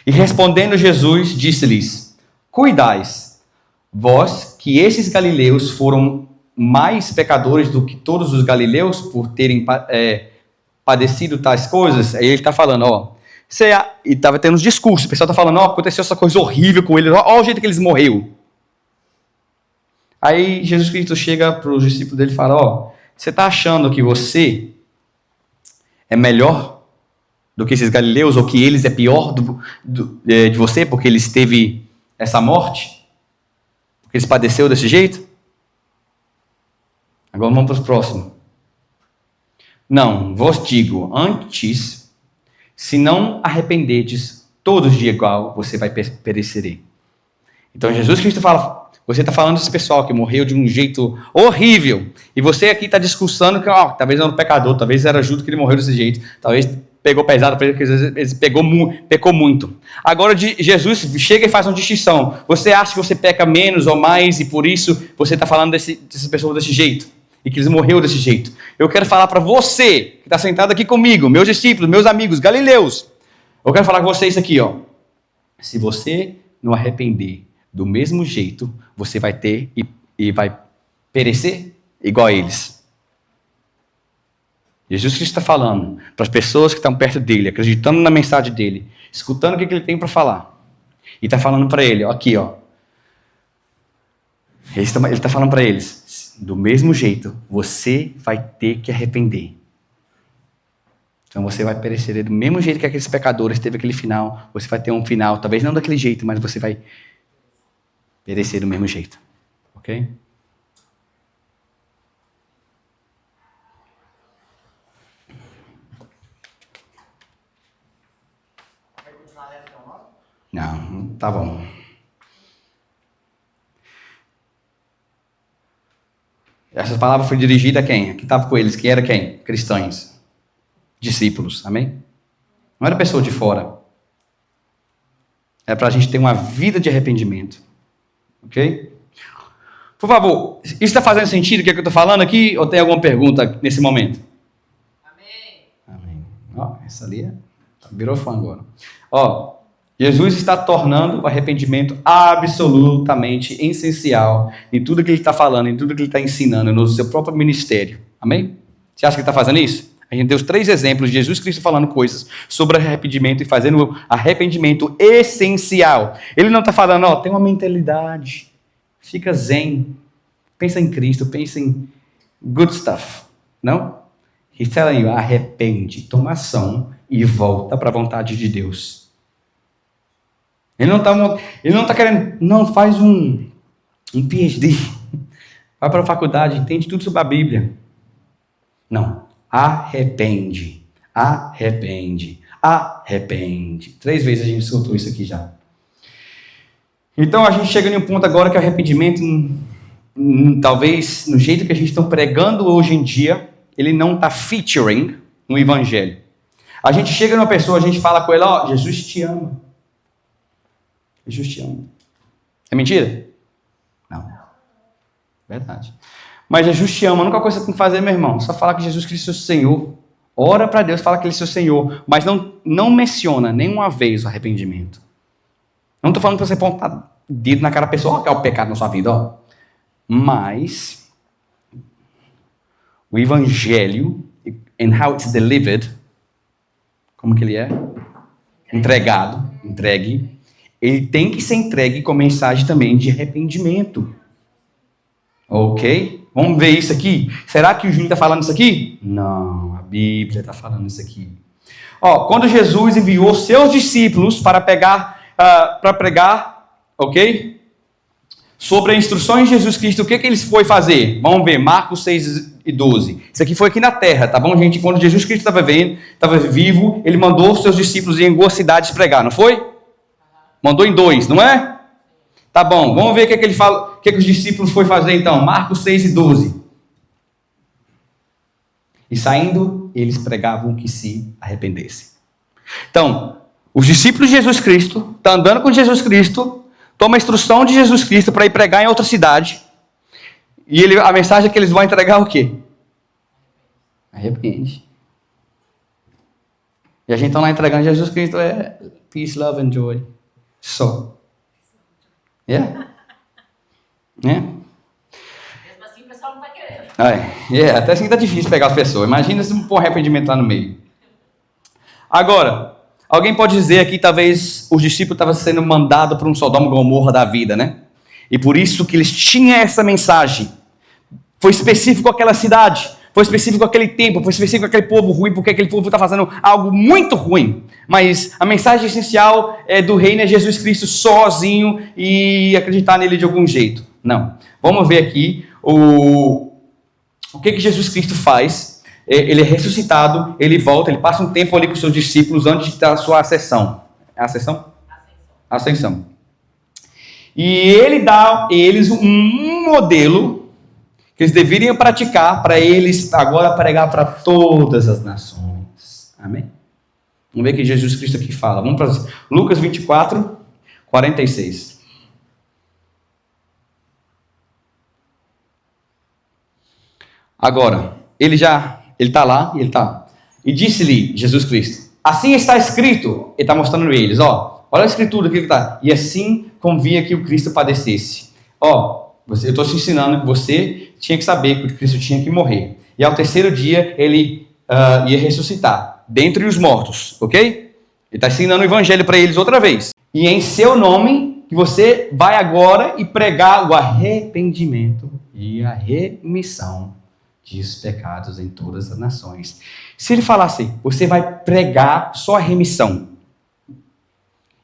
respondendo Jesus, disse-lhes, cuidais, vós que esses galileus foram mais pecadores do que todos os galileus por terem padecido tais coisas. Aí ele está falando, e estava tendo uns discursos, o pessoal está falando, aconteceu essa coisa horrível com eles, olha o jeito que eles morreram. Aí Jesus Cristo chega para os discípulos dele e fala, você está achando que você é melhor do que esses galileus, ou que eles é pior de você, porque eles teve essa morte? Porque eles padeceram desse jeito? Agora vamos para os próximos. Não, vos digo, antes, se não arrependedes, todos de igual, você vai perecer. Então Jesus Cristo fala, você está falando desse pessoal que morreu de um jeito horrível, e você aqui está discursando que talvez era um pecador, talvez era justo que ele morreu desse jeito, talvez pegou pesado, porque ele pecou muito. Agora Jesus chega e faz uma distinção. Você acha que você peca menos ou mais, e por isso você está falando dessas pessoas desse jeito, e que eles morreram desse jeito. Eu quero falar para você, que está sentado aqui comigo, meus discípulos, meus amigos, galileus, eu quero falar com vocês aqui, se você não arrepender do mesmo jeito, você vai ter e vai perecer igual a eles. Jesus Cristo está falando para as pessoas que estão perto dele, acreditando na mensagem dele, escutando o que ele tem para falar. E está falando para ele, aqui, Ele está falando para eles, do mesmo jeito, você vai ter que arrepender. Então você vai perecer do mesmo jeito que aqueles pecadores teve aquele final, você vai ter um final, talvez não daquele jeito, mas você vai perecer do mesmo jeito. Ok? Não, tá bom. Essa palavra foi dirigida a quem? Quem estava com eles? Quem era quem? Cristãos. Discípulos. Amém? Não era pessoa de fora. É para a gente ter uma vida de arrependimento. Ok? Por favor, isso está fazendo sentido o que eu estou falando aqui? Ou tem alguma pergunta nesse momento? Amém. Ó, essa ali virou fã agora. Ó, Jesus está tornando o arrependimento absolutamente essencial em tudo que ele está falando, em tudo que ele está ensinando no seu próprio ministério. Amém? Você acha que ele está fazendo isso? A gente tem os 3 exemplos de Jesus Cristo falando coisas sobre arrependimento e fazendo arrependimento essencial. Ele não está falando, ó, tem uma mentalidade, fica zen, pensa em Cristo, pensa em good stuff. Não? He's telling you, arrepende, toma ação e volta para a vontade de Deus. Ele não está querendo, não, faz um PhD, vai para a faculdade, entende tudo sobre a Bíblia. Não. Arrepende, arrepende, arrepende. 3 vezes a gente soltou isso aqui já. Então a gente chega em um ponto agora que o arrependimento, talvez no jeito que a gente está pregando hoje em dia, ele não está featuring no Evangelho. A gente chega numa pessoa, a gente fala com ela, ó, Jesus te ama. Jesus te ama. É mentira? Não. Verdade. Mas Jesus te ama, a única coisa que você tem que fazer, meu irmão, só falar que Jesus Cristo é o Senhor. Ora para Deus, fala que Ele é seu Senhor. Mas não menciona nenhuma vez o arrependimento. Não estou falando para você apontar dedo na cara da pessoa, ó, que é o pecado na sua vida, ó. Mas o Evangelho, and how it's delivered, como que ele é? Entregue. Ele tem que ser entregue com mensagem também de arrependimento. Ok? Vamos ver isso aqui? Será que o Júnior está falando isso aqui? Não, a Bíblia está falando isso aqui. Ó, quando Jesus enviou seus discípulos para pregar, ok? Sobre as instruções de Jesus Cristo, o que eles foi fazer? Vamos ver, Marcos 6:12. Isso aqui foi aqui na terra, tá bom, gente? Quando Jesus Cristo estava vivo, ele mandou seus discípulos ir em algumas cidades pregar, não foi? Mandou em 2, não é? Tá bom, vamos ver o que ele fala, o que os discípulos foram fazer então. Marcos 6:12. E saindo, eles pregavam que se arrependessem. Então, os discípulos de Jesus Cristo estão andando com Jesus Cristo, tomam a instrução de Jesus Cristo para ir pregar em outra cidade. E a mensagem que eles vão entregar é o quê? Arrepende. E a gente está lá entregando Jesus Cristo é peace, love and joy. Só. Yeah? Yeah? Mesmo assim o pessoal não está querendo. Até assim está difícil pegar as pessoas. Imagina se pôr arrependimento lá no meio. Agora, alguém pode dizer aqui, talvez os discípulos estavam sendo mandados para um Sodoma e Gomorra da vida, né? E por isso que eles tinham essa mensagem. Foi específico aquela cidade, foi específico aquele tempo, foi específico aquele povo ruim, porque aquele povo está fazendo algo muito ruim. Mas a mensagem essencial do reino é Jesus Cristo sozinho e acreditar nele de algum jeito. Não. Vamos ver aqui o que Jesus Cristo faz. Ele é ressuscitado, ele volta, ele passa um tempo ali com os seus discípulos antes da sua ascensão. É ascensão? Ascensão. E ele dá a eles um modelo que eles deveriam praticar para eles agora pregar para todas as nações. Amém? Vamos ver o que Jesus Cristo aqui fala. Vamos para Lucas 24, 46. Agora, ele está lá, e disse-lhe Jesus Cristo, assim está escrito, ele está mostrando a eles, olha a escritura que está, e assim convinha que o Cristo padecesse. Eu estou te ensinando que você tinha que saber que o Cristo tinha que morrer, e ao 3º dia ele ia ressuscitar, dentre os mortos, ok? Ele está ensinando o evangelho para eles outra vez, e em seu nome, que você vai agora e pregar o arrependimento e a remissão dos pecados em todas as nações. Se ele falasse, você vai pregar só a remissão,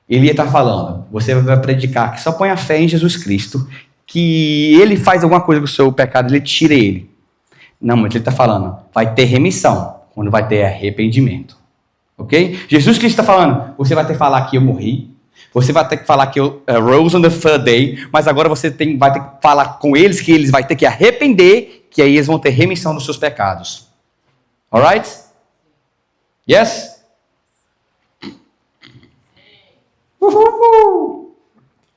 ele ia estar falando, você vai predicar que só põe a fé em Jesus Cristo, que ele faz alguma coisa com o seu pecado, ele tira ele. Não, mas ele está falando, vai ter remissão, quando vai ter arrependimento. Ok? Jesus Cristo está falando, você vai ter que falar que eu morri, você vai ter que falar que eu rose on the 3rd day, mas agora você vai ter que falar com eles que eles vão ter que arrepender, que aí eles vão ter remissão dos seus pecados. Alright? Yes? Uhul.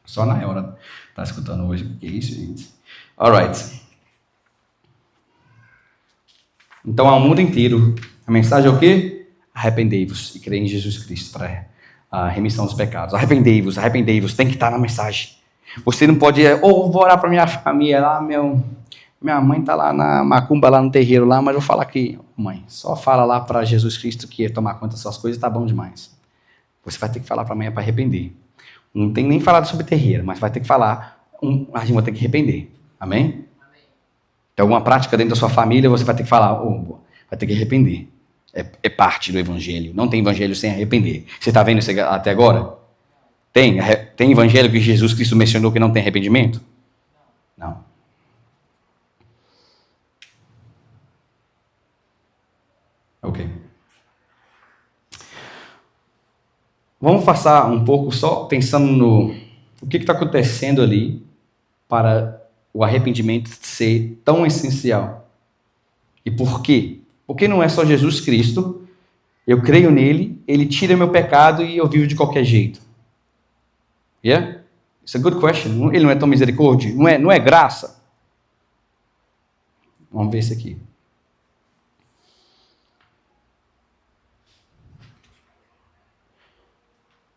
Só na hora. Tá escutando hoje? O que é isso, gente? Alright. Então, ao mundo inteiro, a mensagem é o quê? Arrependei-vos e creia em Jesus Cristo para a remissão dos pecados. Arrependei-vos, arrependei-vos. Tem que estar na mensagem. Você não pode, vou orar para minha família lá, minha mãe está lá na macumba, lá no terreiro, lá, mas eu vou falar aqui, mãe, só fala lá para Jesus Cristo que tomar conta das suas coisas, tá bom demais. Você vai ter que falar para a mãe para arrepender. Não tem nem falado sobre terreiro, mas vai ter que falar, a gente vai ter que arrepender. Amém? Tem alguma prática dentro da sua família, você vai ter que falar, vai ter que arrepender. É parte do evangelho. Não tem evangelho sem arrepender. Você está vendo isso até agora? Tem evangelho que Jesus Cristo mencionou que não tem arrependimento? Não. Ok. Vamos passar um pouco só pensando no o que está acontecendo ali para o arrependimento ser tão essencial. E por quê? Porque não é só Jesus Cristo, eu creio nele, ele tira meu pecado e eu vivo de qualquer jeito. Yeah? It's a good question. Ele não é tão misericórdia? Não é graça? Vamos ver isso aqui.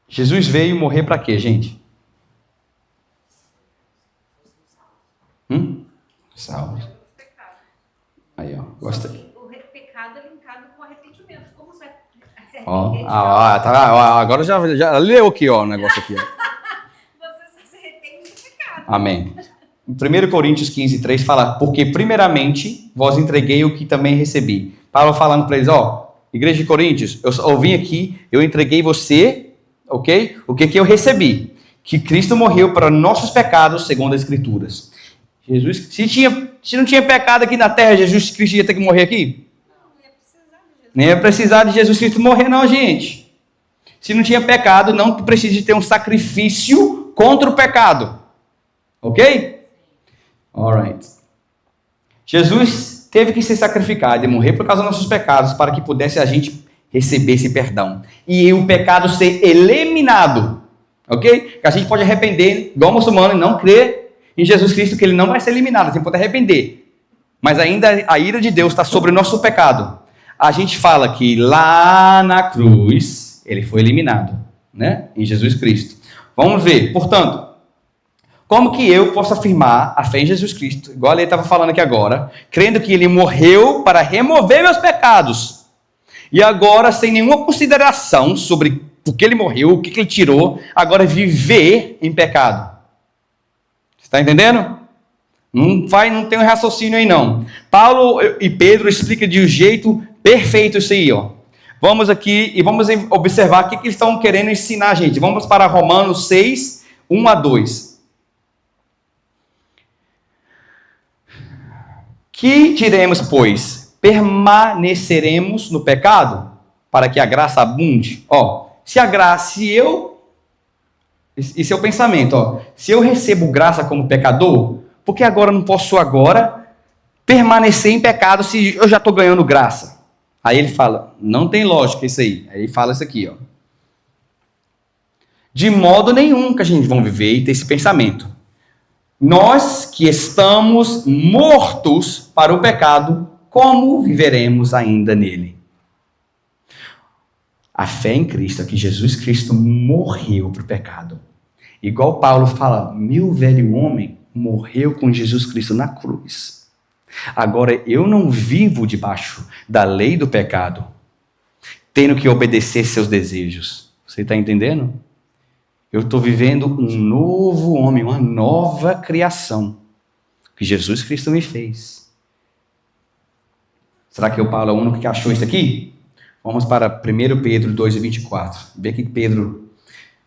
Jesus veio morrer para quê, gente? Salvos. Aí, ó. Gosta. O pecado é linkado com arrependimento. Como você agora já leu aqui, ó, o negócio aqui. Ó. Você só se arrepende do pecado. Amém. 1 Coríntios 15:3 fala, porque primeiramente vos entreguei o que também recebi. Paulo falando para eles, igreja de Coríntios, eu vim aqui, eu entreguei você, ok? O que eu recebi? Que Cristo morreu para nossos pecados, segundo as Escrituras. Jesus, se não tinha pecado aqui na terra, Jesus Cristo ia ter que morrer aqui? Nem ia precisar de Jesus Cristo morrer, não, gente. Se não tinha pecado, não precisa de ter um sacrifício contra o pecado. Ok? Alright. Jesus teve que ser sacrificado e morrer por causa dos nossos pecados para que pudesse a gente receber esse perdão. E o pecado ser eliminado. Ok? Que a gente pode arrepender, igual muçulmano, e não crer em Jesus Cristo, que ele não vai ser eliminado. A gente pode arrepender. Mas ainda a ira de Deus está sobre o nosso pecado. A gente fala que lá na cruz, ele foi eliminado. Né? Em Jesus Cristo. Vamos ver. Portanto, como que eu posso afirmar a fé em Jesus Cristo, igual ele estava falando aqui agora, crendo que ele morreu para remover meus pecados. E agora, sem nenhuma consideração sobre por que ele morreu, o que ele tirou, agora viver em pecado. Você está entendendo? Não tem um raciocínio aí não. Paulo e Pedro explicam de um jeito perfeito isso aí, ó. Vamos aqui e vamos observar o que eles estão querendo ensinar a gente. Vamos para Romanos 6, 1-2. Que diremos, pois? Permaneceremos no pecado para que a graça abunde? Esse é o pensamento, se eu recebo graça como pecador, por que agora não posso permanecer em pecado se eu já estou ganhando graça? Aí ele fala, não tem lógica isso aí. Aí ele fala isso aqui, De modo nenhum que a gente vai viver e ter esse pensamento. Nós que estamos mortos para o pecado, como viveremos ainda nele? A fé em Cristo é que Jesus Cristo morreu para o pecado. Igual Paulo fala, meu velho homem morreu com Jesus Cristo na cruz. Agora eu não vivo debaixo da lei do pecado, tendo que obedecer seus desejos. Você está entendendo? Eu estou vivendo um novo homem, uma nova criação que Jesus Cristo me fez. Será que o Paulo é o único que achou isso aqui? Vamos para 1 Pedro 2:24. Vê que Pedro...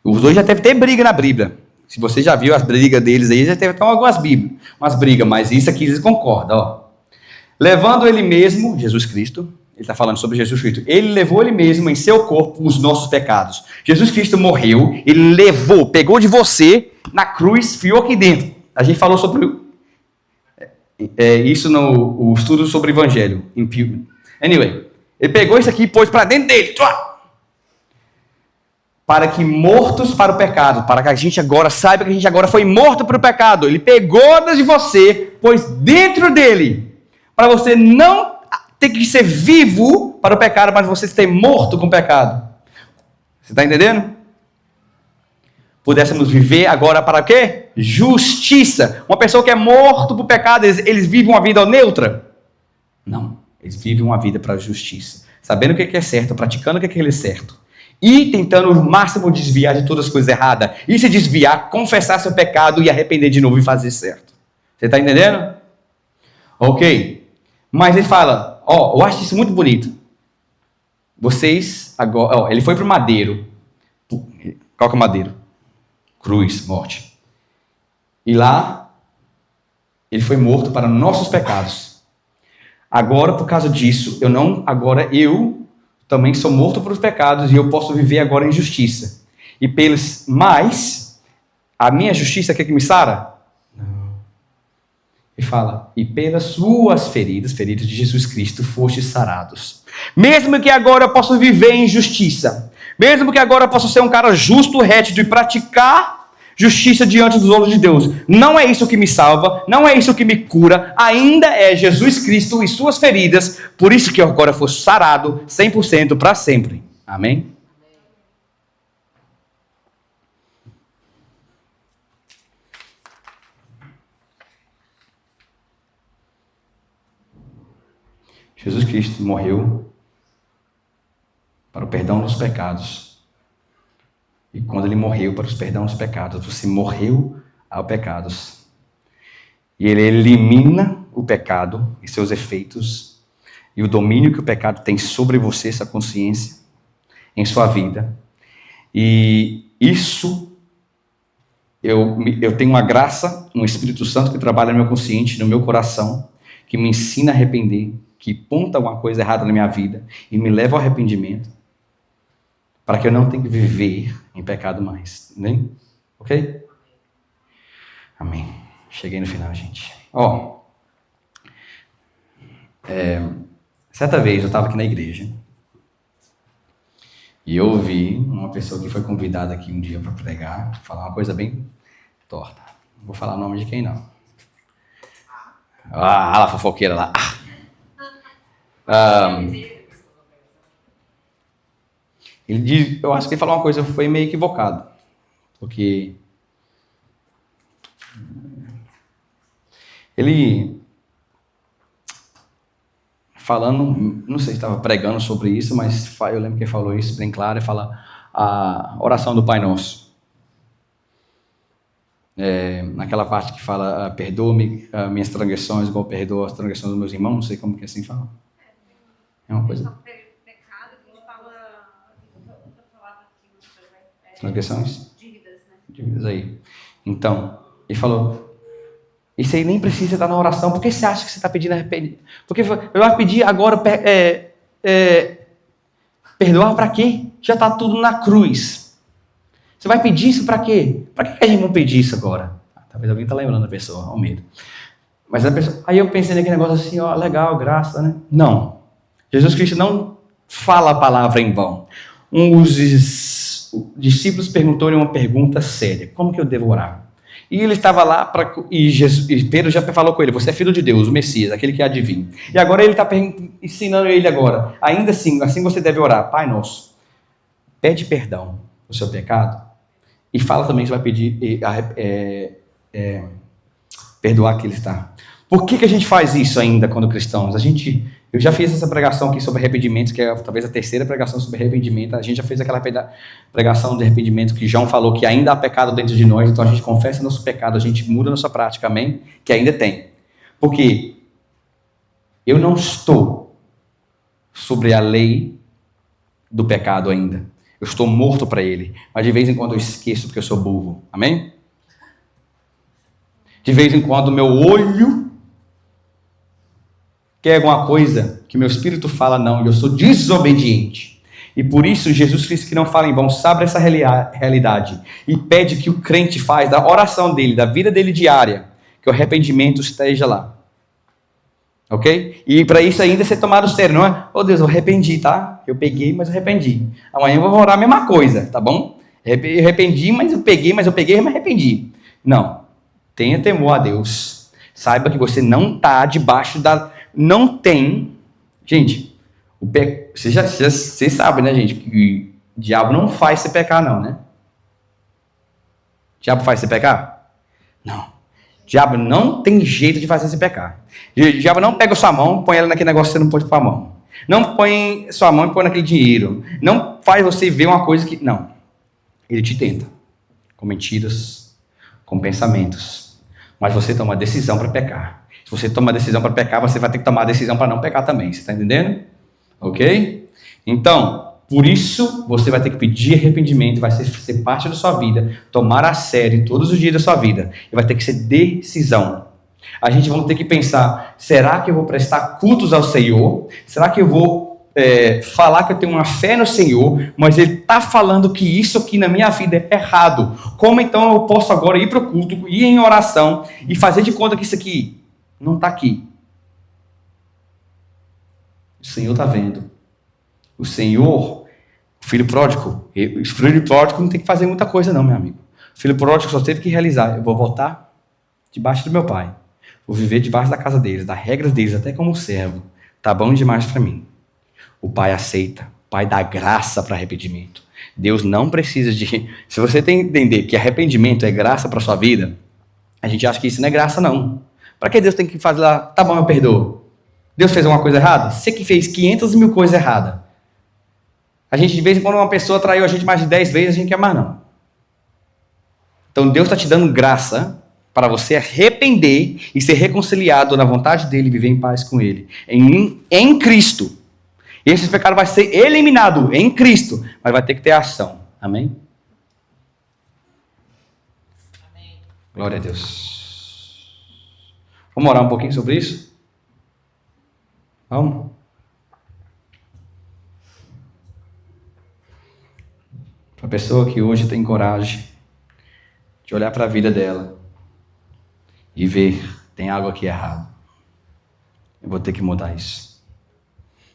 Os dois já devem ter briga na Bíblia. Se você já viu as brigas deles aí, já teve até algumas brigas, mas isso aqui eles concordam. Levando ele mesmo, Jesus Cristo, ele está falando sobre Jesus Cristo, ele levou ele mesmo em seu corpo os nossos pecados. Jesus Cristo morreu, ele levou, pegou de você na cruz, fiou aqui dentro. A gente falou sobre... isso no estudo sobre o Evangelho. Anyway, ele pegou isso aqui e pôs para dentro dele. Para que mortos para o pecado, para que a gente agora saiba que a gente agora foi morto para o pecado. Ele pegou de você, pôs dentro dele, para você não ter que ser vivo para o pecado, mas você ser morto com o pecado. Você está entendendo? Pudéssemos viver agora para quê? Justiça. Uma pessoa que é morto para o pecado, eles vivem uma vida neutra? Não, eles vivem uma vida para a justiça. Sabendo o que é certo, praticando o que é certo. E tentando o máximo desviar de todas as coisas erradas. E se desviar, confessar seu pecado e arrepender de novo e fazer certo. Você está entendendo? Ok. Mas ele fala, eu acho isso muito bonito. Vocês agora... ele foi para o madeiro. Qual que é o madeiro? Cruz, morte. E lá, ele foi morto para nossos pecados. Agora, por causa disso, eu também sou morto para os pecados e eu posso viver agora em justiça. Mas, a minha justiça quer que me sara? Não. Ele fala, e pelas suas feridas de Jesus Cristo, fostes sarados. Mesmo que agora eu possa viver em justiça, mesmo que agora eu possa ser um cara justo, reto e praticar justiça diante dos olhos de Deus, não é isso que me salva, não é isso que me cura, ainda é Jesus Cristo e suas feridas, por isso que eu agora fui sarado 100% para sempre. Amém? Jesus Cristo morreu para o perdão dos pecados. E quando ele morreu para os perdão dos pecados, você morreu aos pecados. E ele elimina o pecado e seus efeitos, e o domínio que o pecado tem sobre você, essa consciência, em sua vida. E isso, eu tenho uma graça, um Espírito Santo que trabalha no meu consciente, no meu coração, que me ensina a arrepender, que aponta alguma coisa errada na minha vida e me leva ao arrependimento, para que eu não tenha que viver em pecado mais. Nem? Ok? Amém. Cheguei no final, gente. Certa vez eu estava aqui na igreja e eu ouvi uma pessoa que foi convidada aqui um dia para pregar, falar uma coisa bem torta. Não vou falar o nome de quem, não. A fofoqueira lá. Ele diz, eu acho que ele falou uma coisa, foi meio equivocado. Porque ele falando, não sei se estava pregando sobre isso, mas eu lembro que ele falou isso bem claro, ele fala a oração do Pai Nosso. Naquela parte que fala, perdoa-me minhas transgressões, igual perdoa as transgressões dos meus irmãos, não sei como que assim fala. É uma coisa... Transgressões? Dívidas aí. Então, ele falou, isso aí nem precisa estar na oração, por que você acha que você está pedindo arrependimento? Porque eu vou pedir agora, perdoar para quê? Já está tudo na cruz. Você vai pedir isso para quê? Para que a gente não pedir isso agora? Talvez alguém está lembrando da pessoa, ao medo. Mas a pessoa, aí eu pensei naquele negócio assim, legal, graça, né? Não. Jesus Cristo não fala a palavra em vão. Os discípulos perguntaram uma pergunta séria: como que eu devo orar? E ele estava lá, e Pedro já falou com ele: você é filho de Deus, o Messias, aquele que há de vir. E agora ele está ensinando ele agora, ainda assim você deve orar: Pai Nosso, pede perdão do seu pecado, e fala também que você vai pedir, perdoar que ele está. Por que a gente faz isso ainda quando cristãos? Eu já fiz essa pregação aqui sobre arrependimento, que é talvez a terceira pregação sobre arrependimento. A gente já fez aquela pregação de arrependimento que João falou que ainda há pecado dentro de nós, então a gente confessa nosso pecado, a gente muda nossa prática, amém? Que ainda tem. Porque eu não estou sobre a lei do pecado ainda. Eu estou morto para ele, mas de vez em quando eu esqueço porque eu sou burro, amém? De vez em quando meu olho quer alguma coisa que meu espírito fala não, e eu sou desobediente. E por isso Jesus Cristo, que não fala em vão, sabe essa realidade e pede que o crente faz da oração dele, da vida dele diária, que o arrependimento esteja lá. Ok? E para isso ainda ser tomado sério, não é? Oh Deus, eu arrependi, tá? Eu peguei, mas eu arrependi. Amanhã eu vou orar a mesma coisa, tá bom? Eu arrependi, mas eu peguei e me arrependi. Não. Tenha temor a Deus. Saiba que você não está debaixo da... Não tem... Gente, vocês sabem, né, gente? Que o diabo não faz você pecar, não, né? O diabo faz você pecar? Não. O diabo não tem jeito de fazer você pecar. O diabo não pega sua mão, põe ela naquele negócio que você não pôs com a mão. Não põe sua mão e põe naquele dinheiro. Não faz você ver uma coisa que... Não. Ele te tenta. Com mentiras, com pensamentos. Mas você toma a decisão para pecar. Se você toma a decisão para pecar, você vai ter que tomar a decisão para não pecar também. Você está entendendo? Ok? Então, por isso, você vai ter que pedir arrependimento, vai ser parte da sua vida, tomar a sério todos os dias da sua vida. E vai ter que ser decisão. A gente vai ter que pensar, será que eu vou prestar cultos ao Senhor? Será que eu vou falar que eu tenho uma fé no Senhor, mas Ele está falando que isso aqui na minha vida é errado? Como então eu posso agora ir para o culto, ir em oração e fazer de conta que isso aqui não está aqui? O Senhor está vendo. O Senhor, o filho pródigo não tem que fazer muita coisa não, meu amigo. O filho pródigo só teve que realizar, eu vou voltar debaixo do meu pai. Vou viver debaixo da casa deles, das regras deles, até como servo. Tá bom demais para mim. O pai aceita. O pai dá graça para arrependimento. Deus não precisa de... Se você tem que entender que arrependimento é graça para sua vida, a gente acha que isso não é graça, não. Para que Deus tem que fazer lá, tá bom, eu perdoo. Deus fez uma coisa errada? Você que fez 500 mil coisas erradas. A gente, de vez em quando, uma pessoa traiu a gente mais de 10 vezes, a gente quer mais não. Então Deus está te dando graça para você arrepender e ser reconciliado na vontade dele e viver em paz com ele. Em Cristo. E esse pecado vai ser eliminado em Cristo, mas vai ter que ter ação. Amém? Amém. Glória a Deus. Vamos orar um pouquinho sobre isso? Vamos? Para a pessoa que hoje tem coragem de olhar para a vida dela e ver, tem algo aqui errado. Eu vou ter que mudar isso.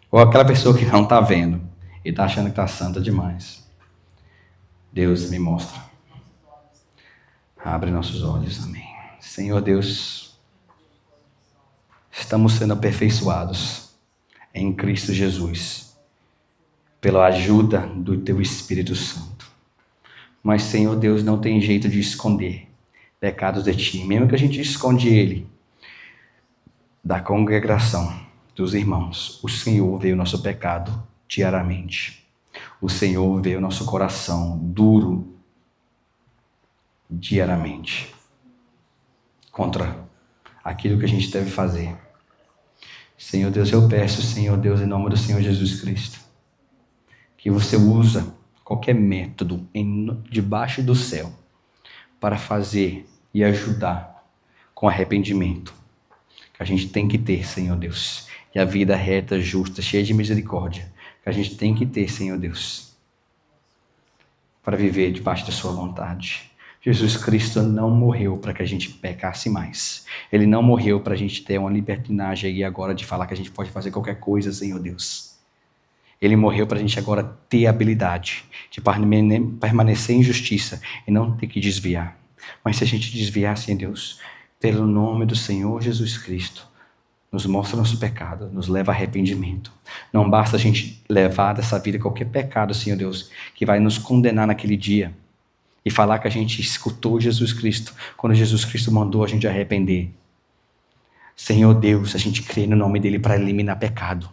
Ou aquela pessoa que não está vendo e está achando que está santa demais. Deus me mostra. Abre nossos olhos, amém. Senhor Deus, estamos sendo aperfeiçoados em Cristo Jesus, pela ajuda do Teu Espírito Santo. Mas, Senhor Deus, não tem jeito de esconder pecados de Ti. Mesmo que a gente esconde ele da congregação, dos irmãos, o Senhor vê o nosso pecado diariamente. O Senhor vê o nosso coração duro diariamente contra aquilo que a gente deve fazer. Senhor Deus, eu peço, Senhor Deus, em nome do Senhor Jesus Cristo, que você usa qualquer método debaixo do céu para fazer e ajudar com arrependimento que a gente tem que ter, Senhor Deus. E a vida reta, justa, cheia de misericórdia que a gente tem que ter, Senhor Deus, para viver debaixo da sua vontade. Jesus Cristo não morreu para que a gente pecasse mais. Ele não morreu para a gente ter uma libertinagem aí agora de falar que a gente pode fazer qualquer coisa, Senhor Deus. Ele morreu para a gente agora ter a habilidade de permanecer em justiça e não ter que desviar. Mas se a gente desviar, Senhor Deus, pelo nome do Senhor Jesus Cristo, nos mostra nosso pecado, nos leva a arrependimento. Não basta a gente levar dessa vida qualquer pecado, Senhor Deus, que vai nos condenar naquele dia e falar que a gente escutou Jesus Cristo quando Jesus Cristo mandou a gente arrepender. Senhor Deus, a gente crê no nome dele para eliminar pecado.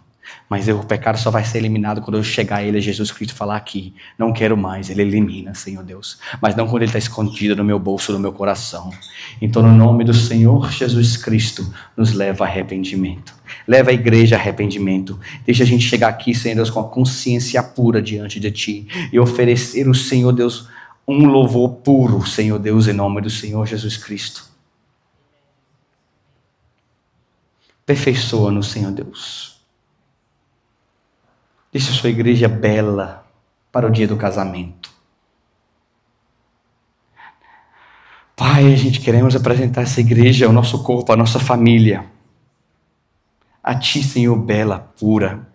Mas o pecado só vai ser eliminado quando eu chegar a ele, Jesus Cristo, falar aqui, não quero mais, ele elimina, Senhor Deus. Mas não quando ele está escondido no meu bolso, no meu coração. Então, no nome do Senhor Jesus Cristo, nos leva a arrependimento. Leva a igreja a arrependimento. Deixa a gente chegar aqui, Senhor Deus, com a consciência pura diante de Ti. E oferecer o Senhor Deus um louvor puro, Senhor Deus, em nome do Senhor Jesus Cristo. Aperfeiçoa-nos, Senhor Deus. Deixa a sua igreja bela para o dia do casamento. Pai, a gente queremos apresentar essa igreja, o nosso corpo, a nossa família, a Ti, Senhor, bela, pura.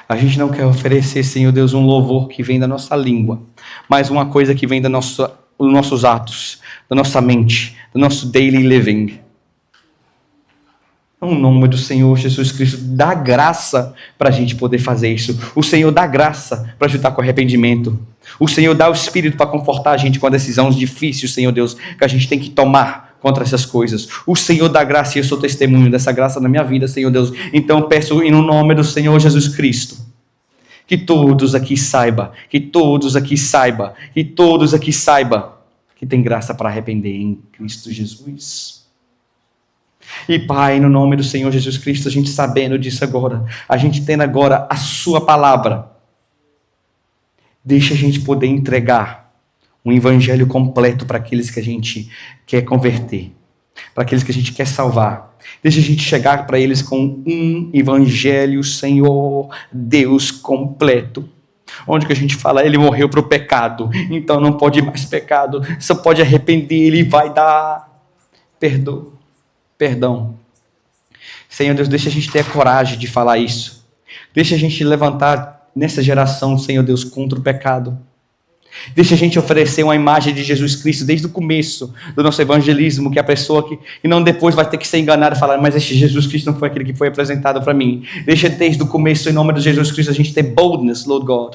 A gente não quer oferecer, Senhor Deus, um louvor que vem da nossa língua, mas uma coisa que vem dos nossos atos, da nossa mente, do nosso daily living. No nome do Senhor Jesus Cristo, dá graça para a gente poder fazer isso. O Senhor dá graça para ajudar com arrependimento. O Senhor dá o Espírito para confortar a gente com a decisão difícil, Senhor Deus, que a gente tem que tomar contra essas coisas. O Senhor dá graça e eu sou testemunho dessa graça na minha vida, Senhor Deus. Então peço em nome do Senhor Jesus Cristo, que todos aqui saibam, que todos aqui saibam, que todos aqui saibam que tem graça para arrepender em Cristo Jesus. E Pai, no nome do Senhor Jesus Cristo, a gente sabendo disso agora, a gente tendo agora a Sua palavra, deixa a gente poder entregar um evangelho completo para aqueles que a gente quer converter, para aqueles que a gente quer salvar. Deixa a gente chegar para eles com um evangelho, Senhor Deus, completo. Onde que a gente fala, ele morreu para o pecado, então não pode mais pecado, só pode arrepender, ele vai dar perdão. Senhor Deus, deixa a gente ter a coragem de falar isso. Deixa a gente levantar nessa geração, Senhor Deus, contra o pecado. Deixa a gente oferecer uma imagem de Jesus Cristo desde o começo do nosso evangelismo, que é a pessoa que e não depois vai ter que ser enganada e falar, mas esse Jesus Cristo não foi aquele que foi apresentado para mim. Deixa desde o começo, em nome de Jesus Cristo, a gente ter boldness, Lord God,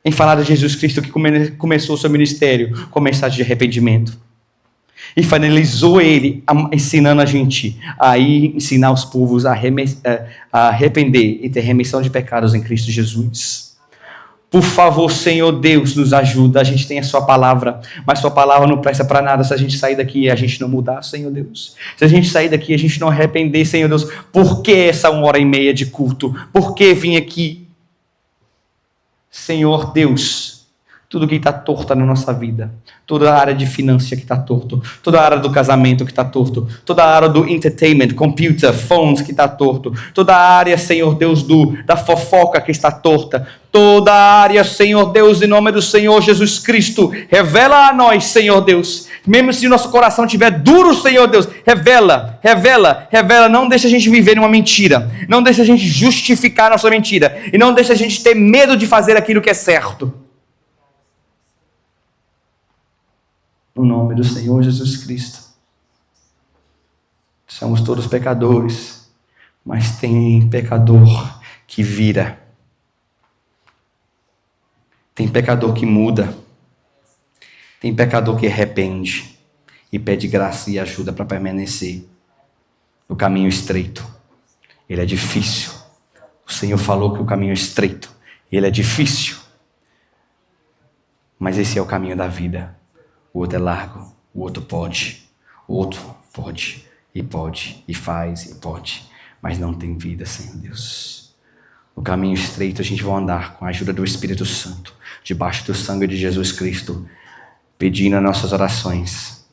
em falar de Jesus Cristo que começou o seu ministério com mensagem de arrependimento. E finalizou ele ensinando a gente a ir ensinar os povos a arrepender e ter remissão de pecados em Cristo Jesus. Por favor, Senhor Deus, nos ajuda. A gente tem a Sua palavra, mas Sua palavra não presta para nada se a gente sair daqui e a gente não mudar, Senhor Deus. Se a gente sair daqui e a gente não arrepender, Senhor Deus, por que essa 1h30 de culto? Por que vim aqui? Senhor Deus, tudo que está torto na nossa vida, toda a área de finanças que está torto, toda a área do casamento que está torto, toda a área do entertainment, computer, phones que está torto, toda a área, Senhor Deus, da fofoca que está torta, toda a área, Senhor Deus, em nome do Senhor Jesus Cristo, revela a nós, Senhor Deus, mesmo se o nosso coração estiver duro, Senhor Deus, revela, não deixa a gente viver uma mentira, não deixa a gente justificar a nossa mentira, e não deixa a gente ter medo de fazer aquilo que é certo. No nome do Senhor Jesus Cristo. Somos todos pecadores, mas tem pecador que vira. Tem pecador que muda. Tem pecador que arrepende e pede graça e ajuda para permanecer no caminho estreito. Ele é difícil. O Senhor falou que o caminho é estreito. Ele é difícil. Mas esse é o caminho da vida. O outro é largo, o outro pode, e faz, e pode, mas não tem vida sem Deus. No caminho estreito a gente vai andar com a ajuda do Espírito Santo, debaixo do sangue de Jesus Cristo, pedindo as nossas orações,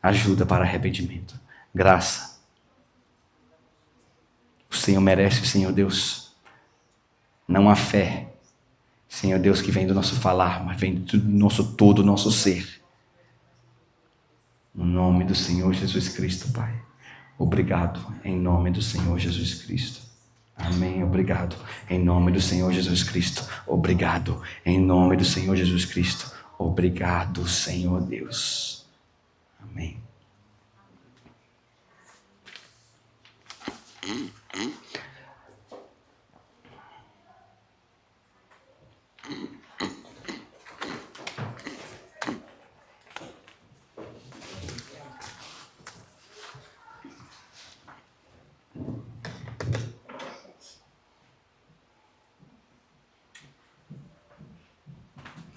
ajuda para arrependimento, graça. O Senhor merece, Senhor Deus, não a fé, Senhor Deus, que vem do nosso falar, mas vem do nosso todo, do nosso ser. No nome do Senhor Jesus Cristo, Pai. Obrigado, em nome do Senhor Jesus Cristo. Amém, obrigado. Em nome do Senhor Jesus Cristo. Obrigado, em nome do Senhor Jesus Cristo. Obrigado, Senhor Deus. Amém.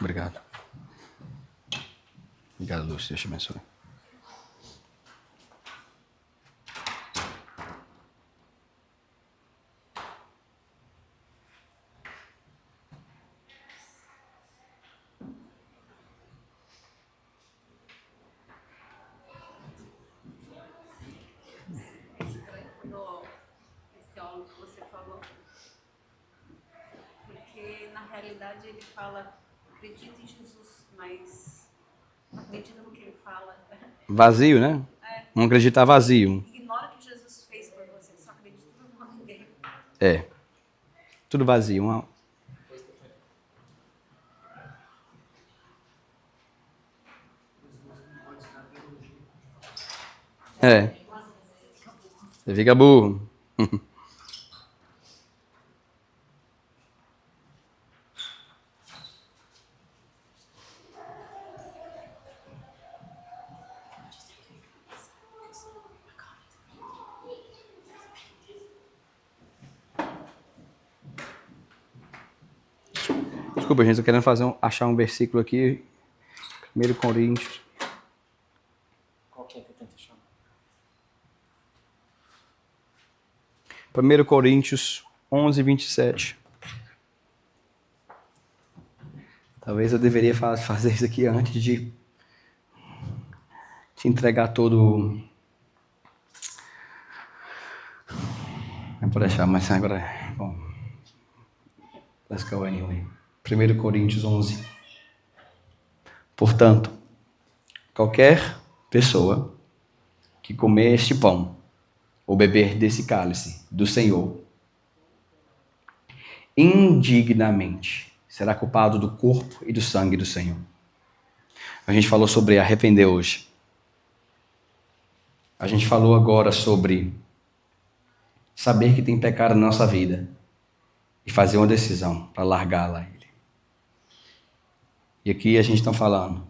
Obrigado. Obrigado, Lúcio. Deus te abençoe. Esse teólogo que você falou, porque na realidade ele fala, acredita em Jesus, mas acredita no que ele fala. Vazio, né? Não acreditar vazio. Ignora o que Jesus fez por você, só acredita no nome dele. É. Tudo vazio. É. Você fica burro. Desculpa, gente, eu querendo achar um versículo aqui. 1 Coríntios. Qual que é que eu tento achar? 1 Coríntios 11, 27. Talvez eu deveria fazer isso aqui antes de te entregar todo. Não pode deixar, mas agora. Bom. Let's go anyway. 1 Coríntios 11. Portanto, qualquer pessoa que comer este pão ou beber desse cálice do Senhor indignamente será culpado do corpo e do sangue do Senhor. A gente falou sobre arrepender hoje. A gente falou agora sobre saber que tem pecado na nossa vida e fazer uma decisão para largá-la a Ele. E aqui a gente está falando,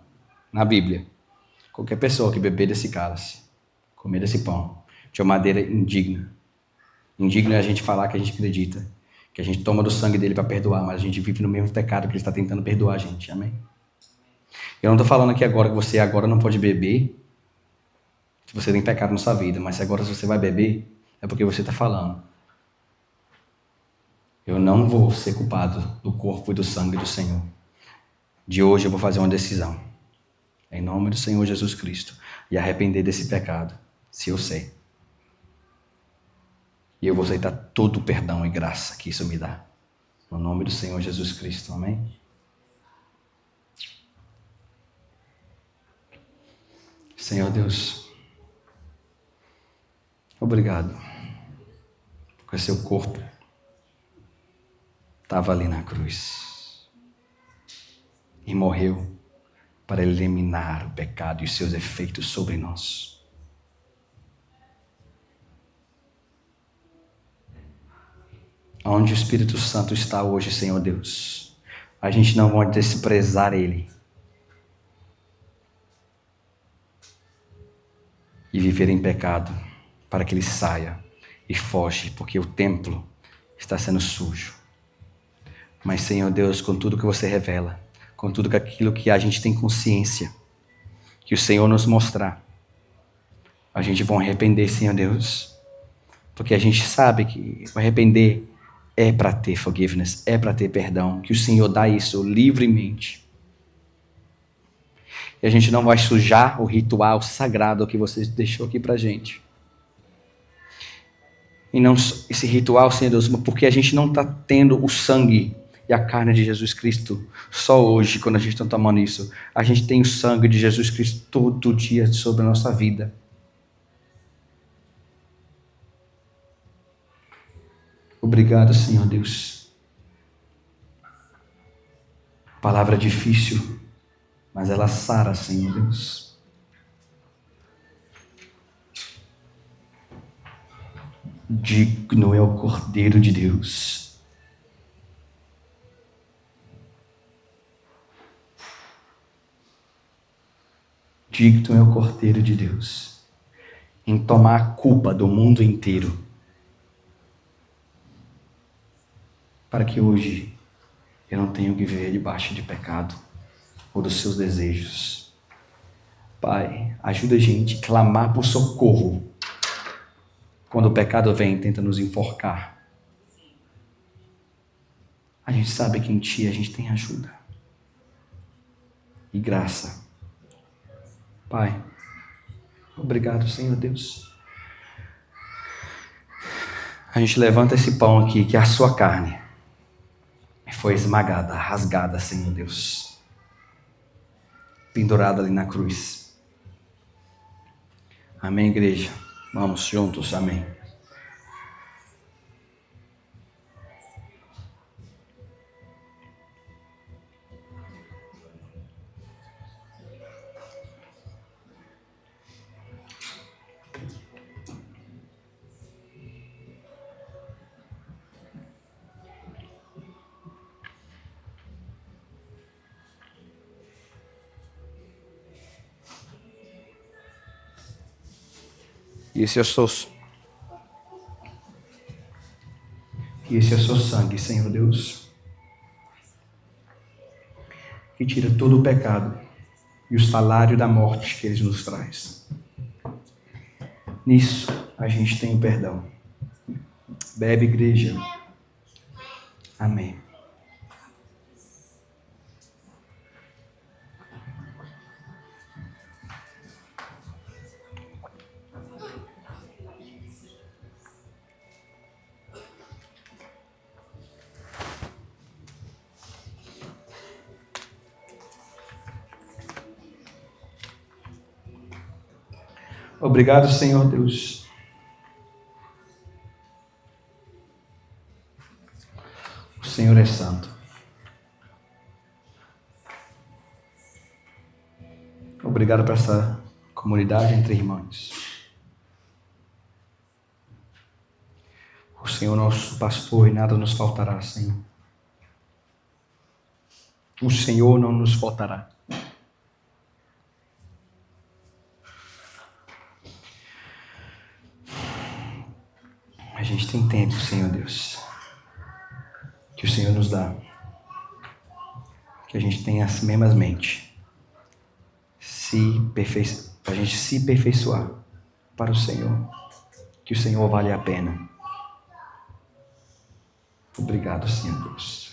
na Bíblia, qualquer pessoa que beber desse cálice, comer desse pão, de uma maneira indigna. Indigno é a gente falar que a gente acredita, que a gente toma do sangue dele para perdoar, mas a gente vive no mesmo pecado que ele está tentando perdoar a gente. Amém? Eu não estou falando aqui agora que você agora não pode beber, se você tem pecado na sua vida, mas agora se você vai beber, é porque você está falando. Eu não vou ser culpado do corpo e do sangue do Senhor. De hoje eu vou fazer uma decisão. Em nome do Senhor Jesus Cristo. E arrepender desse pecado, se eu sei. E eu vou aceitar todo o perdão e graça que isso me dá. No nome do Senhor Jesus Cristo. Amém? Senhor Deus, obrigado. Porque seu corpo estava ali na cruz. E morreu para eliminar o pecado e os seus efeitos sobre nós. Onde o Espírito Santo está hoje, Senhor Deus, a gente não vai desprezar Ele e viver em pecado para que Ele saia e foge, porque o templo está sendo sujo. Mas, Senhor Deus, com tudo que você revela, com tudo aquilo que a gente tem consciência, que o Senhor nos mostrar, a gente vai arrepender, Senhor Deus, porque a gente sabe que o arrepender é para ter forgiveness, é para ter perdão, que o Senhor dá isso livremente. E a gente não vai sujar o ritual sagrado que você deixou aqui pra gente. E não esse ritual, Senhor Deus, porque a gente não está tendo o sangue e a carne de Jesus Cristo só hoje, quando a gente está tomando isso. A gente tem o sangue de Jesus Cristo todo dia sobre a nossa vida. Obrigado, Senhor Deus. Palavra difícil, mas ela sara, Senhor Deus. Digno é o Cordeiro de Deus. Digno é o Cordeiro de Deus em tomar a culpa do mundo inteiro, para que hoje eu não tenha que viver debaixo de pecado ou dos seus desejos. Pai, ajuda a gente a clamar por socorro quando o pecado vem e tenta nos enforcar. A gente sabe que em Ti a gente tem ajuda e graça. Pai, obrigado, Senhor Deus. A gente levanta esse pão aqui, que é a sua carne. Foi esmagada, rasgada, Senhor Deus. Pendurada ali na cruz. Amém, igreja? Vamos juntos, amém. Esse é o seu sangue, Senhor Deus, que tira todo o pecado e o salário da morte que Ele nos traz. Nisso a gente tem o perdão. Bebe, igreja. Amém. Obrigado, Senhor Deus. O Senhor é santo. Obrigado por essa comunidade entre irmãos. O Senhor é nosso pastor e nada nos faltará, Senhor. O Senhor não nos faltará. A gente tem tempo, Senhor Deus, que o Senhor nos dá, que a gente tenha as mesmas mentes, para a gente se aperfeiçoar para o Senhor, que o Senhor vale a pena. Obrigado, Senhor Deus.